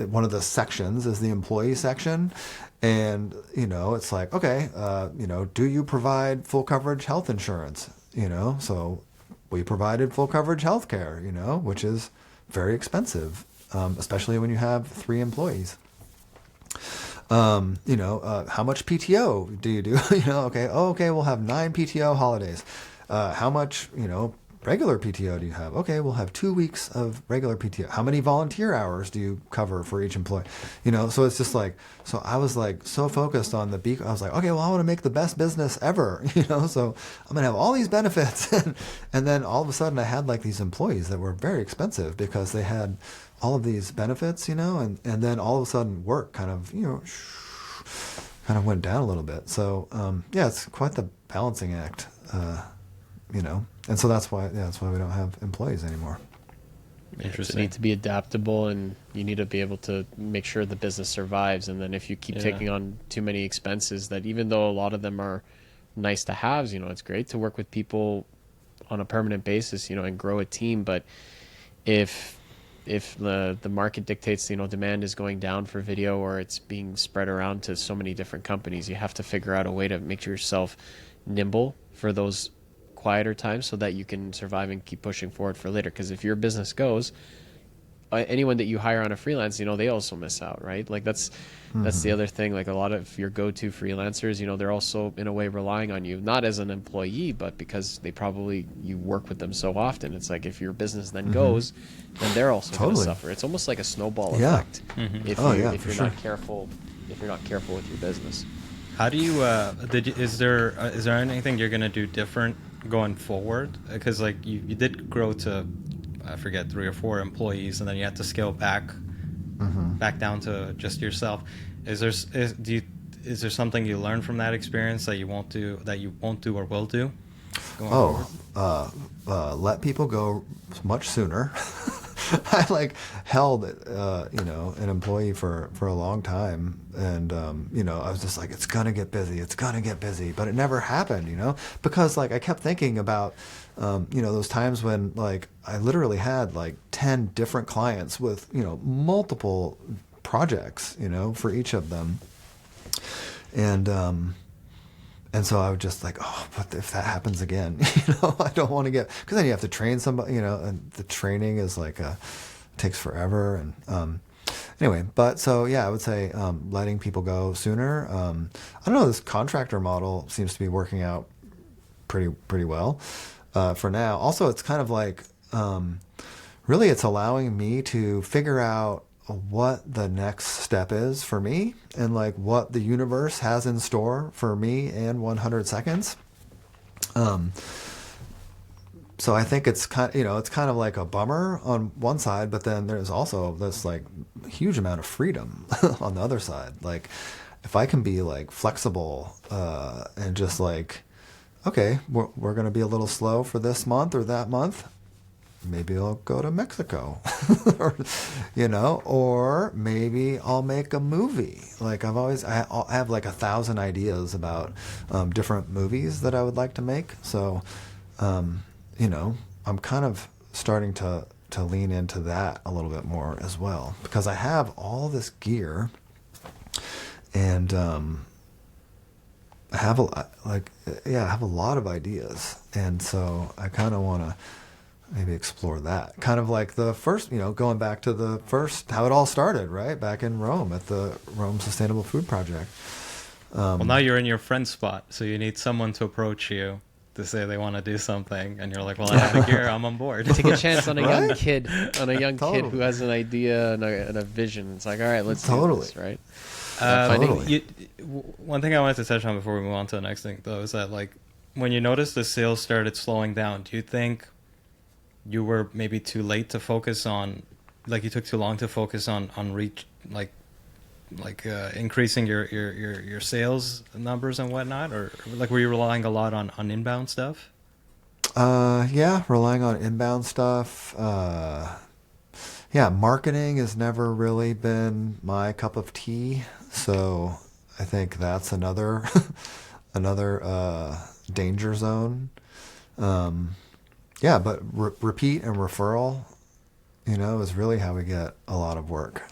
one of the sections is the employee section. And, it's like, okay, do you provide full coverage health insurance? So we provided full coverage health care, which is very expensive, especially when you have 3 employees. How much PTO do you do? Okay, we'll have 9 PTO holidays. How much, regular PTO do you have? Okay, we'll have 2 weeks of regular PTO. How many volunteer hours do you cover for each employee? So it's just like, so I was like so focused on I was like, okay, well, I want to make the best business ever, so I'm going to have all these benefits. And then all of a sudden I had like these employees that were very expensive because they had all of these benefits, and then all of a sudden work kind of went down a little bit. So, it's quite the balancing act, and so that's why we don't have employees anymore. Interesting. You need to be adaptable, and you need to be able to make sure the business survives. And then if you keep taking on too many expenses, that even though a lot of them are nice to haves, it's great to work with people on a permanent basis, and grow a team. But if the market dictates, demand is going down for video, or it's being spread around to so many different companies, you have to figure out a way to make yourself nimble for those quieter times so that you can survive and keep pushing forward for later. Because if your business goes, anyone that you hire on a freelance, they also miss out, right? Like that's the other thing. Like a lot of your go-to freelancers, they're also in a way relying on you, not as an employee, but because you work with them so often. It's like if your business then goes, then they're also going to suffer. It's almost like a snowball effect. If you're not careful with your business. How do you? Is there anything you're gonna do different going forward? Because like you did grow to, I forget, 3 or 4 employees, and then you had to scale back down to just yourself. Is there something you learned from that experience that you won't do or will do? Let people go much sooner. I held an employee for a long time, and I was just like, it's gonna get busy, but it never happened, because I kept thinking about those times when I literally had 10 different clients with multiple projects for each of them, and so I was just like, oh, but if that happens again, I don't want to because then you have to train somebody, and the training is takes forever. And anyway, but so I would say letting people go sooner. I don't know, this contractor model seems to be working out pretty well for now. Also, it's kind of really it's allowing me to figure out what the next step is for me, and what the universe has in store for me and 100 seconds. So I think it's kind of like a bummer on one side, but then there's also this huge amount of freedom on the other side. If I can be flexible and just okay, we're going to be a little slow for this month or that month. Maybe I'll go to Mexico, or maybe I'll make a movie. I have 1,000 ideas about different movies that I would like to make. So, I'm kind of starting to lean into that a little bit more as well, because I have all this gear, and I have a lot of ideas, and so I kind of want to maybe explore that. Kind of like the first, going back to the first, how it all started, right? Back in Rome at the Rome Sustainable Food Project. Well, now you're in your friend spot, so you need someone to approach you to say they want to do something, and you're like, well, I have the gear, I'm on board. Take a chance on a young Right? kid, kid Totally. who has an idea and a vision. It's like, all right, let's Totally. do this, right? Totally. One thing I wanted to touch on before we move on to the next thing, though, is that like when you noticed the sales started slowing down, do you think you were maybe too late to focus on, like you took too long to focus on reach, increasing your sales numbers and whatnot, or like were you relying a lot on inbound stuff? Yeah, relying on inbound stuff. Yeah, marketing has never really been my cup of tea, so I think that's another danger zone. Yeah, but repeat and referral, is really how we get a lot of work.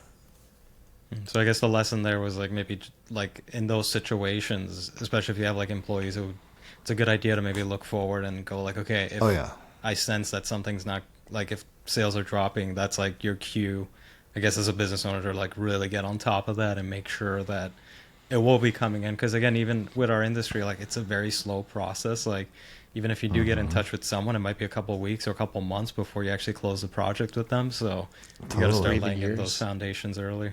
So I guess the lesson there was like maybe like in those situations, especially if you have like employees who, it's a good idea to maybe look forward and go like, okay, if I sense that something's not, like if sales are dropping, that's like your cue, I guess, as a business owner to like really get on top of that and make sure that it will be coming in. Because again, even with our industry, like it's a very slow process. Like even if you do get in touch with someone, it might be a couple of weeks or a couple of months before you actually close the project with them. So you got to start laying in those foundations early.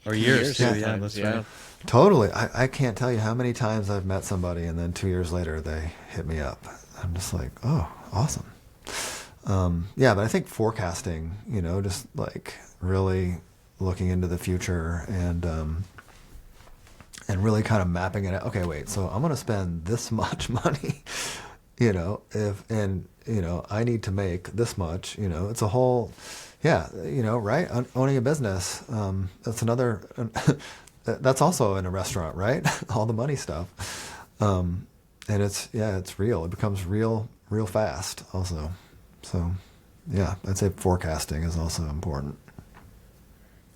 Or years too, yeah, that's right. Totally. I can't tell you how many times I've met somebody and then 2 years later they hit me up. I'm just like, oh, awesome. Yeah, but I think forecasting, just like really looking into the future and really kind of mapping it out. Okay, wait, so I'm going to spend this much money, I need to make this much, it's a whole, yeah, right? Owning a business, that's another, that's also in a restaurant, right? All the money stuff. And it's real. It becomes real fast also. So, yeah, I'd say forecasting is also important.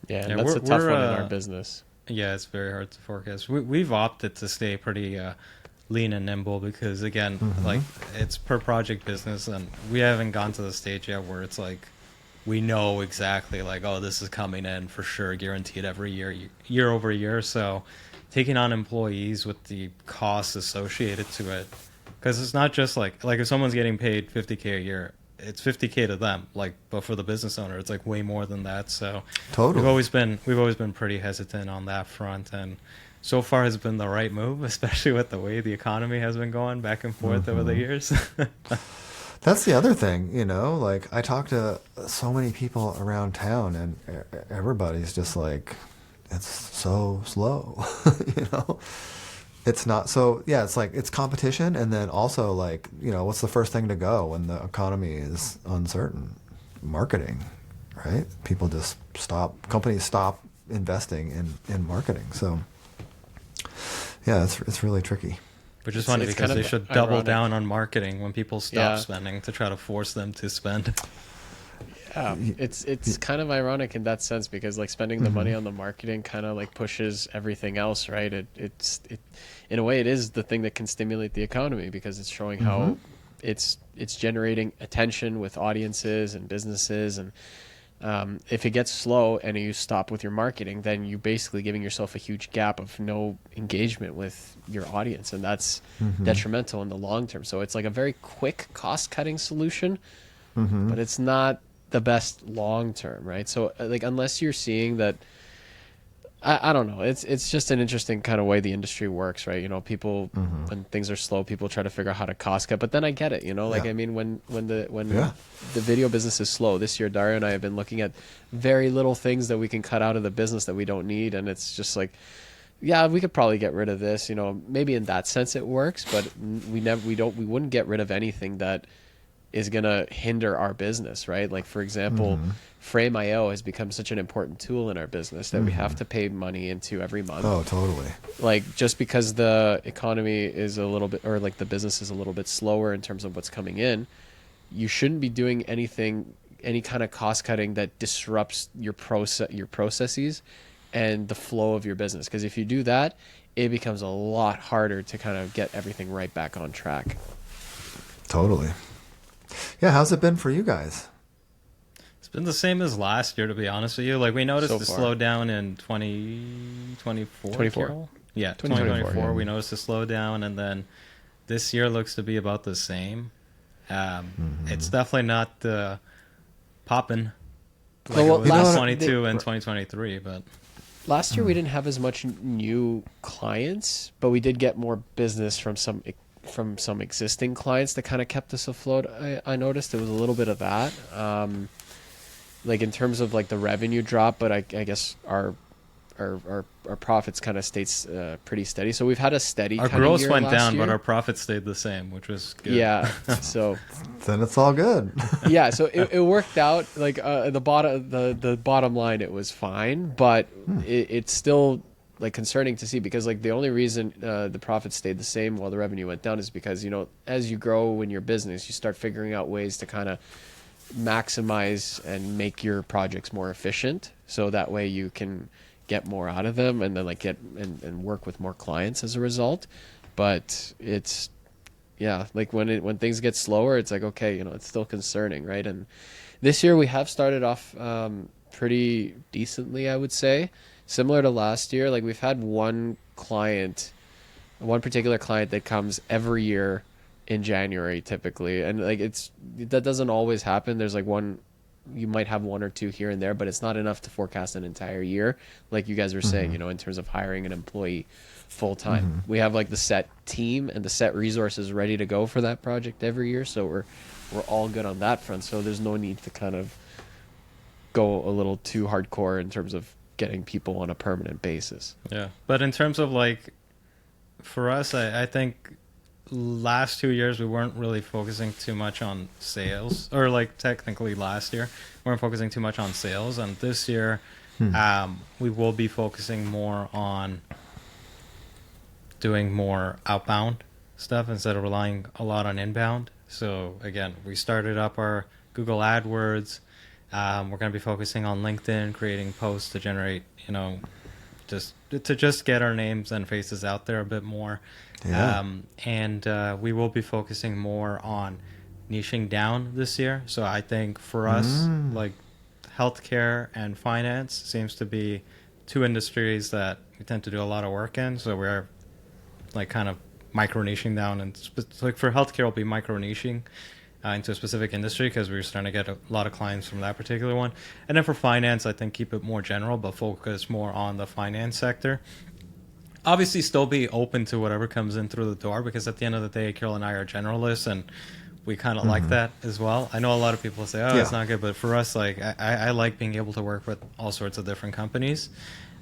Yeah, and that's a tough one in our business. Yeah, it's very hard to forecast. We've opted to stay pretty lean and nimble because, again, like it's per project business, and we haven't gone to the stage yet where it's like we know exactly like, oh, this is coming in for sure, guaranteed every year over year. So taking on employees with the costs associated to it, because it's not just like if someone's getting paid $50K a year, it's $50K to them, but for the business owner, it's like way more than that. So totally. We've always been pretty hesitant on that front, and so far has been the right move, especially with the way the economy has been going back and forth over the years. That's the other thing, like I talk to so many people around town and everybody's just like, it's so slow, It's not so, yeah, it's like, it's competition. And then also like, what's the first thing to go when the economy is uncertain? Marketing, right? People just companies stop investing in marketing. So yeah, it's really tricky. Which is funny because they should double down on marketing when people stop spending to try to force them to spend. Yeah, it's kind of ironic in that sense because like spending the money on the marketing kind of like pushes everything else, right? It in a way it is the thing that can stimulate the economy because it's showing how it's generating attention with audiences and businesses, and if it gets slow and you stop with your marketing, then you're basically giving yourself a huge gap of no engagement with your audience, and that's detrimental in the long term. So it's like a very quick cost-cutting solution, but it's not the best long term, right? So like unless you're seeing that, I don't know, it's just an interesting kind of way the industry works, right? People when things are slow, people try to figure out how to cost cut, but then I get it, like I mean when the video business is slow this year, Dario and I have been looking at very little things that we can cut out of the business that we don't need, and it's just like, yeah, we could probably get rid of this, maybe in that sense it works, but we wouldn't get rid of anything that is going to hinder our business, right? Like, for example, Frame.io has become such an important tool in our business that we have to pay money into every month. Oh, totally. Like, just because the economy is a little bit, or like the business is a little bit slower in terms of what's coming in, you shouldn't be doing any kind of cost cutting that disrupts your processes and the flow of your business. Because if you do that, it becomes a lot harder to kind of get everything right back on track. Totally. Yeah, how's it been for you guys? It's been the same as last year, to be honest with you. Like we noticed the slowdown in 2024. 24. Yeah, 2024. 2024. We noticed a slowdown, and then this year looks to be about the same. It's definitely not popping like Well, it was last- in 22 and 2023, but Last year we didn't have as much new clients, but we did get more business from some existing clients that kind of kept us afloat. I noticed there was a little bit of that, like in terms of like the revenue drop, but I guess our profits kind of stayed pretty steady. So we've had a steady. our kind of gross year went last down, year. but our profits stayed the same, which was good. Yeah. So Then it's all good. yeah, so it worked out. Like the bottom line, it was fine, but it's still like concerning to see, because like the only reason the profit stayed the same while the revenue went down is because, you know, as you grow in your business, you start figuring out ways to kind of maximize and make your projects more efficient, so that way you can get more out of them and then like get and work with more clients as a result. But it's, yeah, like when things get slower, it's like, okay, you know, it's still concerning, right? And this year we have started off pretty decently, I would say, similar to last year. Like we've had one particular client that comes every year in January typically, and like that doesn't always happen. There's like you might have one or two here and there, but it's not enough to forecast an entire year, like you guys were saying, you know, in terms of hiring an employee full time. We have like the set team and the set resources ready to go for that project every year, so we're all good on that front. So there's no need to kind of go a little too hardcore in terms of getting people on a permanent basis. Yeah, but in terms of like, for us, I think last 2 years we weren't really focusing too much on sales, or like technically last year we weren't focusing too much on sales, and this year we will be focusing more on doing more outbound stuff instead of relying a lot on inbound. So again, we started up our Google AdWords. We're going to be focusing on LinkedIn, creating posts to generate, you know, just get our names and faces out there a bit more. Yeah. And we will be focusing more on niching down this year. So I think for us, like healthcare and finance seems to be two industries that we tend to do a lot of work in. So we're like kind of micro niching down, and like for healthcare, we'll be micro niching into a specific industry because we're starting to get a lot of clients from that particular one. And then for finance, I think keep it more general, but focus more on the finance sector. Obviously, still be open to whatever comes in through the door, because at the end of the day, Carol and I are generalists, and we kind of like that as well. I know a lot of people say, "Oh, it's not good," but for us, like I like being able to work with all sorts of different companies,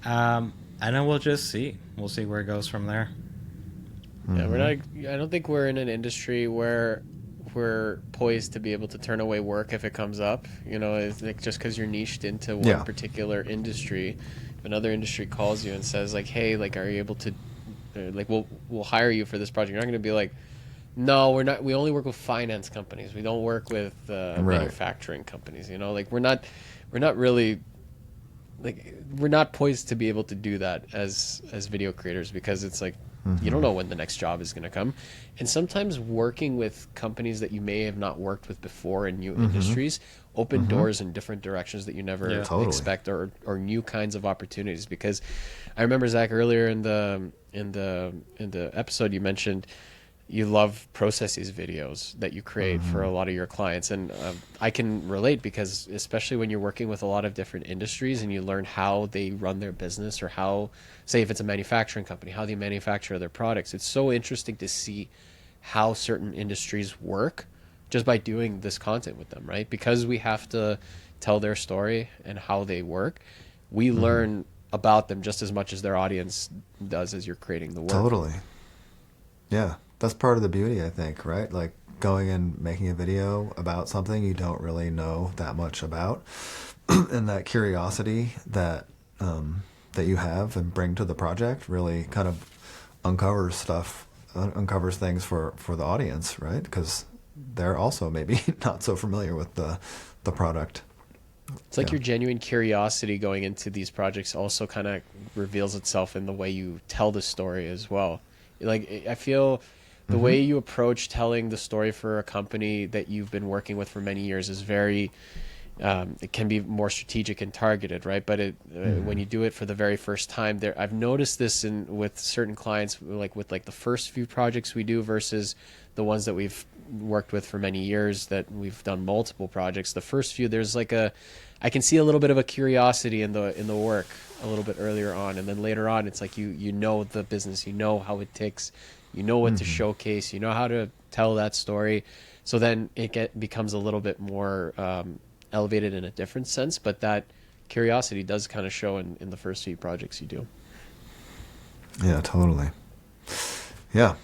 and then we'll just see. We'll see where it goes from there. Yeah, we're not. I don't think we're in an industry where we're poised to be able to turn away work if it comes up. You know, it's like just because you're niched into one particular industry, if another industry calls you and says like, "Hey, like, are you able to, like, we'll hire you for this project," you're not going to be like, "No, we're not. We only work with finance companies. We don't work with manufacturing companies." You know, like we're not really. Like we're not poised to be able to do that as video creators, because it's like you don't know when the next job is going to come. And sometimes working with companies that you may have not worked with before in new industries open doors in different directions that you never expect, or new kinds of opportunities. Because I remember, Zach, earlier in the episode you mentioned you love processes videos that you create for a lot of your clients. And I can relate, because especially when you're working with a lot of different industries and you learn how they run their business, or how, say if it's a manufacturing company, how they manufacture their products. It's so interesting to see how certain industries work just by doing this content with them, right? Because we have to tell their story and how they work. We learn about them just as much as their audience does as you're creating the work. Totally. Yeah. That's part of the beauty, I think, right? Like going and making a video about something you don't really know that much about, and that curiosity that you have and bring to the project really kind of uncovers things for the audience, right? Because they're also maybe not so familiar with the product. It's like your genuine curiosity going into these projects also kind of reveals itself in the way you tell the story as well. Like I feel the way you approach telling the story for a company that you've been working with for many years is very it can be more strategic and targeted, right? But when you do it for the very first time, I've noticed this with certain clients, like with the first few projects we do versus the ones that we've worked with for many years that we've done multiple projects. The first few, there's I can see a little bit of a curiosity in the work a little bit earlier on, and then later on, it's like you know the business, you know how it ticks, you know what to showcase, you know how to tell that story. So then it becomes a little bit more elevated in a different sense, but that curiosity does kind of show in the first few projects you do. Yeah, totally. Yeah.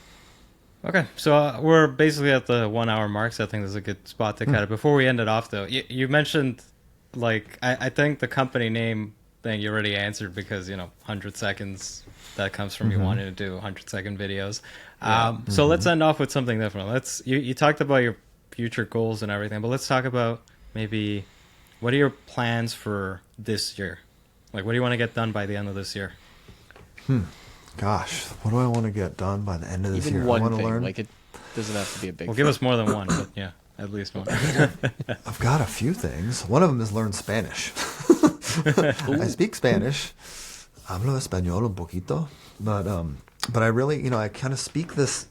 Okay, so we're basically at the 1 hour mark, so I think this is a good spot to cut it. Before we end it off, though, you mentioned, I think the company name thing you already answered because, 100 seconds, that comes from you wanting to do 100-second videos. So let's end off with something different. You talked about your future goals and everything, but let's talk about maybe what are your plans for this year? What do you want to get done by the end of this year? Gosh, what do I want to get done by the end of this Even year? one I want to thing, learn. it doesn't have to be a big Well, give us more than one, but yeah, at least one. I've got a few things. One of them is learn Spanish. I speak Spanish. Hablo español un poquito, but I really, I kind of speak this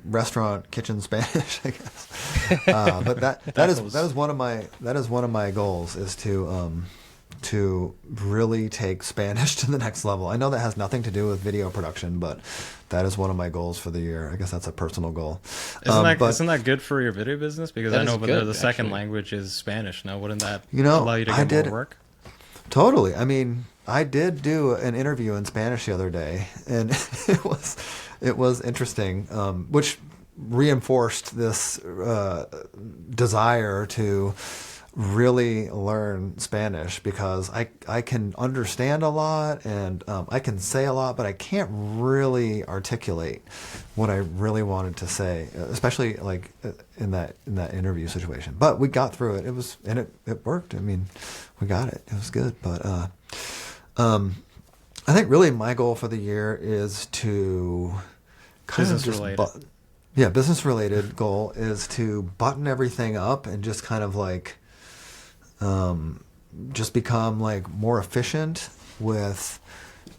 restaurant kitchen Spanish, I guess. But that is one of my goals, is to really take Spanish to the next level. I know that has nothing to do with video production, but that is one of my goals for the year. I guess that's a personal goal. Isn't that good for your video business? Because I know over there the second actually. language is Spanish. Now, wouldn't that allow you to get more work? Totally. I mean, I did do an interview in Spanish the other day, and it was interesting, which reinforced this desire to really learn Spanish, because I can understand a lot and I can say a lot, but I can't really articulate what I really wanted to say, especially in that interview situation. But we got through it. It worked. I mean, we got it. It was good. But I think really my goal for the year is to business related goal is to button everything up and just kind of just become more efficient with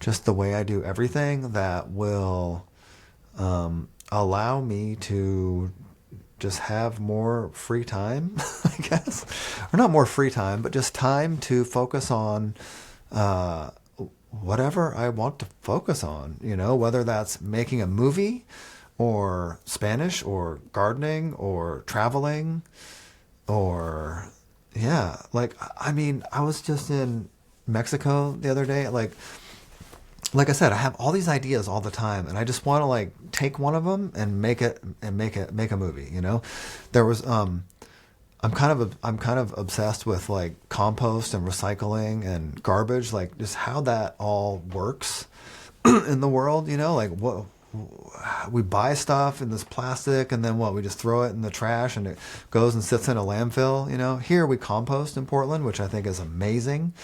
just the way I do everything, that will allow me to just have more free time, I guess. Or not more free time, but just time to focus on whatever I want to focus on, whether that's making a movie or Spanish or gardening or traveling or... Yeah, I was just in Mexico the other day. Like I said, I have all these ideas all the time, and I just want to take one of them and make a movie. There was I'm kind of obsessed with compost and recycling and garbage, just how that all works in the world. What we buy stuff in this plastic, and then we just throw it in the trash and it goes and sits in a landfill. Here we compost in Portland, which I think is amazing.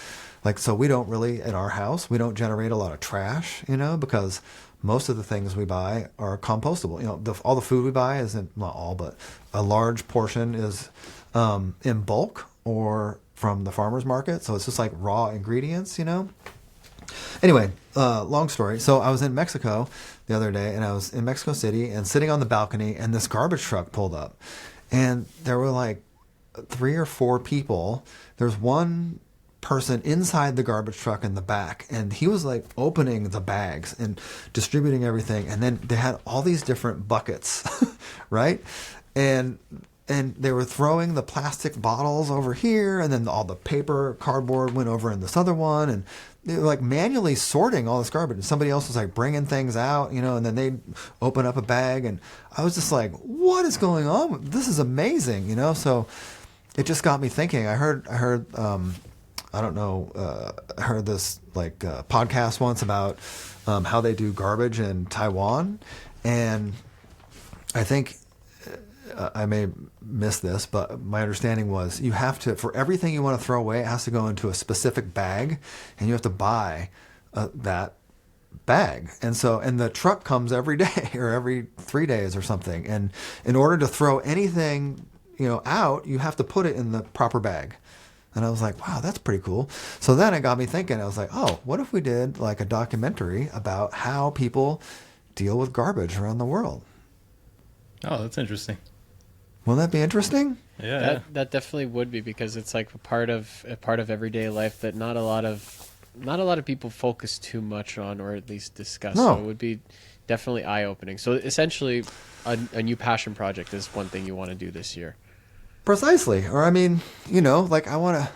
So we don't really, at our house, we don't generate a lot of trash, because most of the things we buy are compostable. All the food we buy isn't, not all, but a large portion is in bulk or from the farmer's market. So it's just raw ingredients, Anyway, long story. So I was in Mexico the other day, and I was in Mexico City and sitting on the balcony, and this garbage truck pulled up, and there were 3 or 4 people. There's one person inside the garbage truck in the back, and he was opening the bags and distributing everything, and then they had all these different buckets, right? And they were throwing the plastic bottles over here, and then all the paper, cardboard went over in this other one, and they were manually sorting all this garbage. And somebody else was bringing things out, and then they'd open up a bag, and I was just what is going on? This is amazing, So it just got me thinking. I heard I don't know, I heard this podcast once about how they do garbage in Taiwan, and I think I may miss this, but my understanding was you have to, for everything you want to throw away, it has to go into a specific bag, and you have to buy that bag. And the truck comes every day or every 3 days or something. And in order to throw anything out, you have to put it in the proper bag. And I was like, wow, that's pretty cool. So then it got me thinking. I was like, oh, what if we did like a documentary about how people deal with garbage around the world? Oh, that's interesting. Won't that be interesting? Yeah. That definitely would be, because it's like a part of everyday life that not a lot of people focus too much on, or at least discuss. No. So it would be definitely eye-opening. So essentially, a new passion project is one thing you want to do this year. Precisely. Or I mean, like I want to.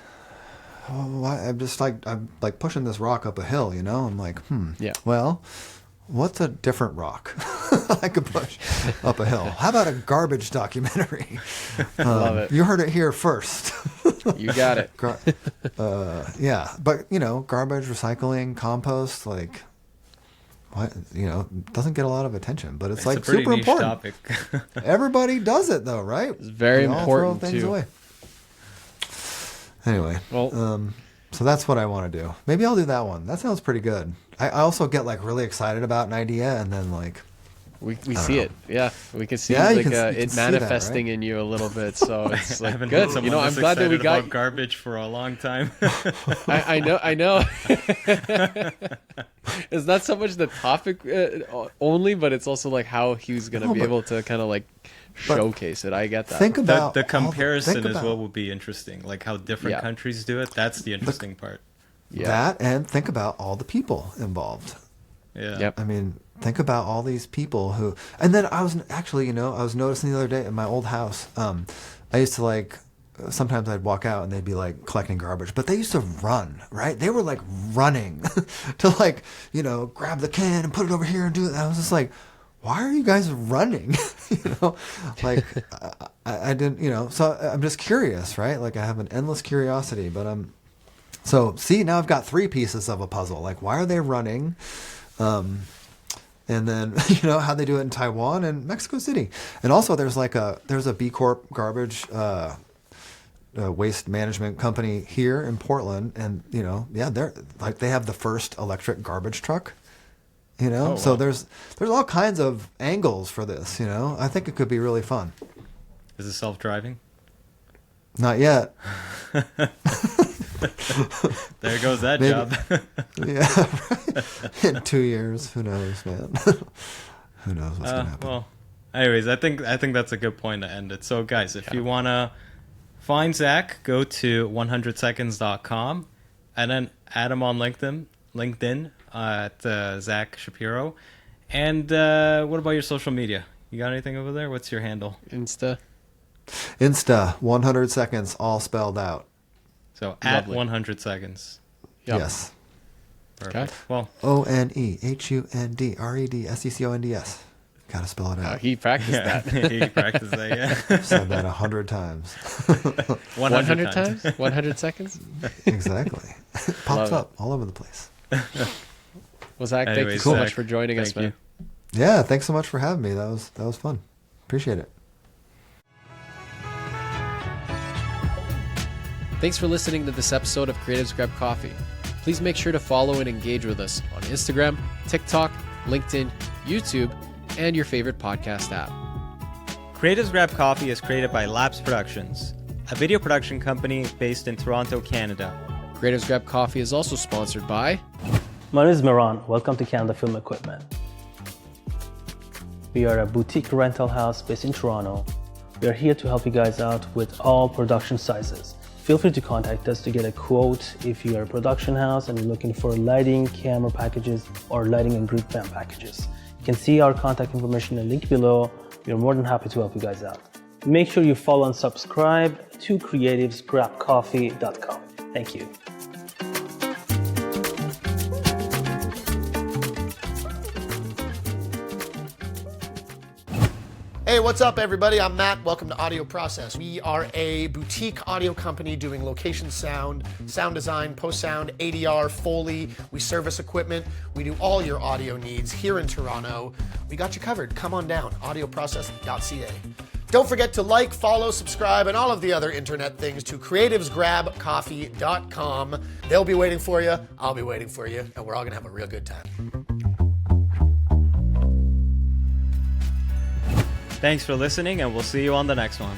I'm like pushing this rock up a hill. I'm like, Yeah. Well, what's a different rock I could push up a hill? How about a garbage documentary? Love it. You heard it here first. You got it. Yeah, but garbage, recycling, compost, like what doesn't get a lot of attention, but it's like a pretty super niche important. topic. Everybody does it though, right? It's very We all important throw things too. away. Anyway, Well, so that's what I want to do. Maybe I'll do that one. That sounds pretty good. I also get like really excited about an idea, and then like we see it. Yeah, we can see Yeah, you like can it see that, manifesting right? in you a little bit. So it's I like haven't good. heard someone I'm this glad that we excited got about garbage for a long time. I know. It's not so much the topic only, but it's also like how he's going to be able to kind of like showcase it. I get that. think about The all comparison think is about what will be interesting, like how different Yeah. countries do it. That's the interesting part. that, and think about all the people involved. Yeah. Yep. I mean, think about all these people who, and then I was actually, I was noticing the other day in my old house, I used to like, sometimes I'd walk out and they'd be like collecting garbage, but they used to run, right? They were like running to like, grab the can and put it over here and do it. And I was just like, why are you guys running? Like I didn't, so I'm just curious, right? Like I have an endless curiosity, but so see, now I've got 3 pieces of a puzzle. Like, why are they running? And then, how they do it in Taiwan and Mexico City. And also there's a B Corp garbage, waste management company here in Portland. And, they're like, they have the first electric garbage truck, so there's all kinds of angles for this, I think it could be really fun. Is it self-driving? Not yet. There goes that Maybe. job. Yeah. Right. In 2 years, who knows, man? Who knows what's going to happen? Well, anyways, I think that's a good point to end it. So, guys, if you want to find Zach, go to 100seconds.com and then add him on LinkedIn at Zach Shapiro. And what about your social media? You got anything over there? What's your handle? Insta. 100 seconds, all spelled out. So at Lovely. 100 seconds. Yep. Yes. Perfect. Okay. Well, ONEHUNDREDSECONDS. Got to spell it out. He practiced yeah, that. he practiced that. Yeah. I've said that 100 times. 100 times? 100 seconds? Exactly. Pops Love it. up all over the place. Well, Zach, thank you Anyways, so Zach, much for joining us, thank man. you. Yeah, thanks so much for having me. That was fun. Appreciate it. Thanks for listening to this episode of Creatives Grab Coffee. Please make sure to follow and engage with us on Instagram, TikTok, LinkedIn, YouTube, and your favorite podcast app. Creatives Grab Coffee is created by Lapse Productions, a video production company based in Toronto, Canada. Creatives Grab Coffee is also sponsored by... My name is Miran. Welcome to Canada Film Equipment. We are a boutique rental house based in Toronto. We are here to help you guys out with all production sizes. Feel free to contact us to get a quote if you are a production house and you're looking for lighting, camera packages, or lighting and group fan packages. You can see our contact information in the link below. We are more than happy to help you guys out. Make sure you follow and subscribe to creativesgrabcoffee.com. Thank you. Hey, what's up, everybody? I'm Matt. Welcome to Audio Process. We are a boutique audio company doing location sound, sound design, post-sound, ADR, Foley. We service equipment. We do all your audio needs here in Toronto. We got you covered. Come on down, audioprocess.ca. Don't forget to like, follow, subscribe, and all of the other internet things to creativesgrabcoffee.com. They'll be waiting for you. I'll be waiting for you, and we're all going to have a real good time. Thanks for listening, and we'll see you on the next one.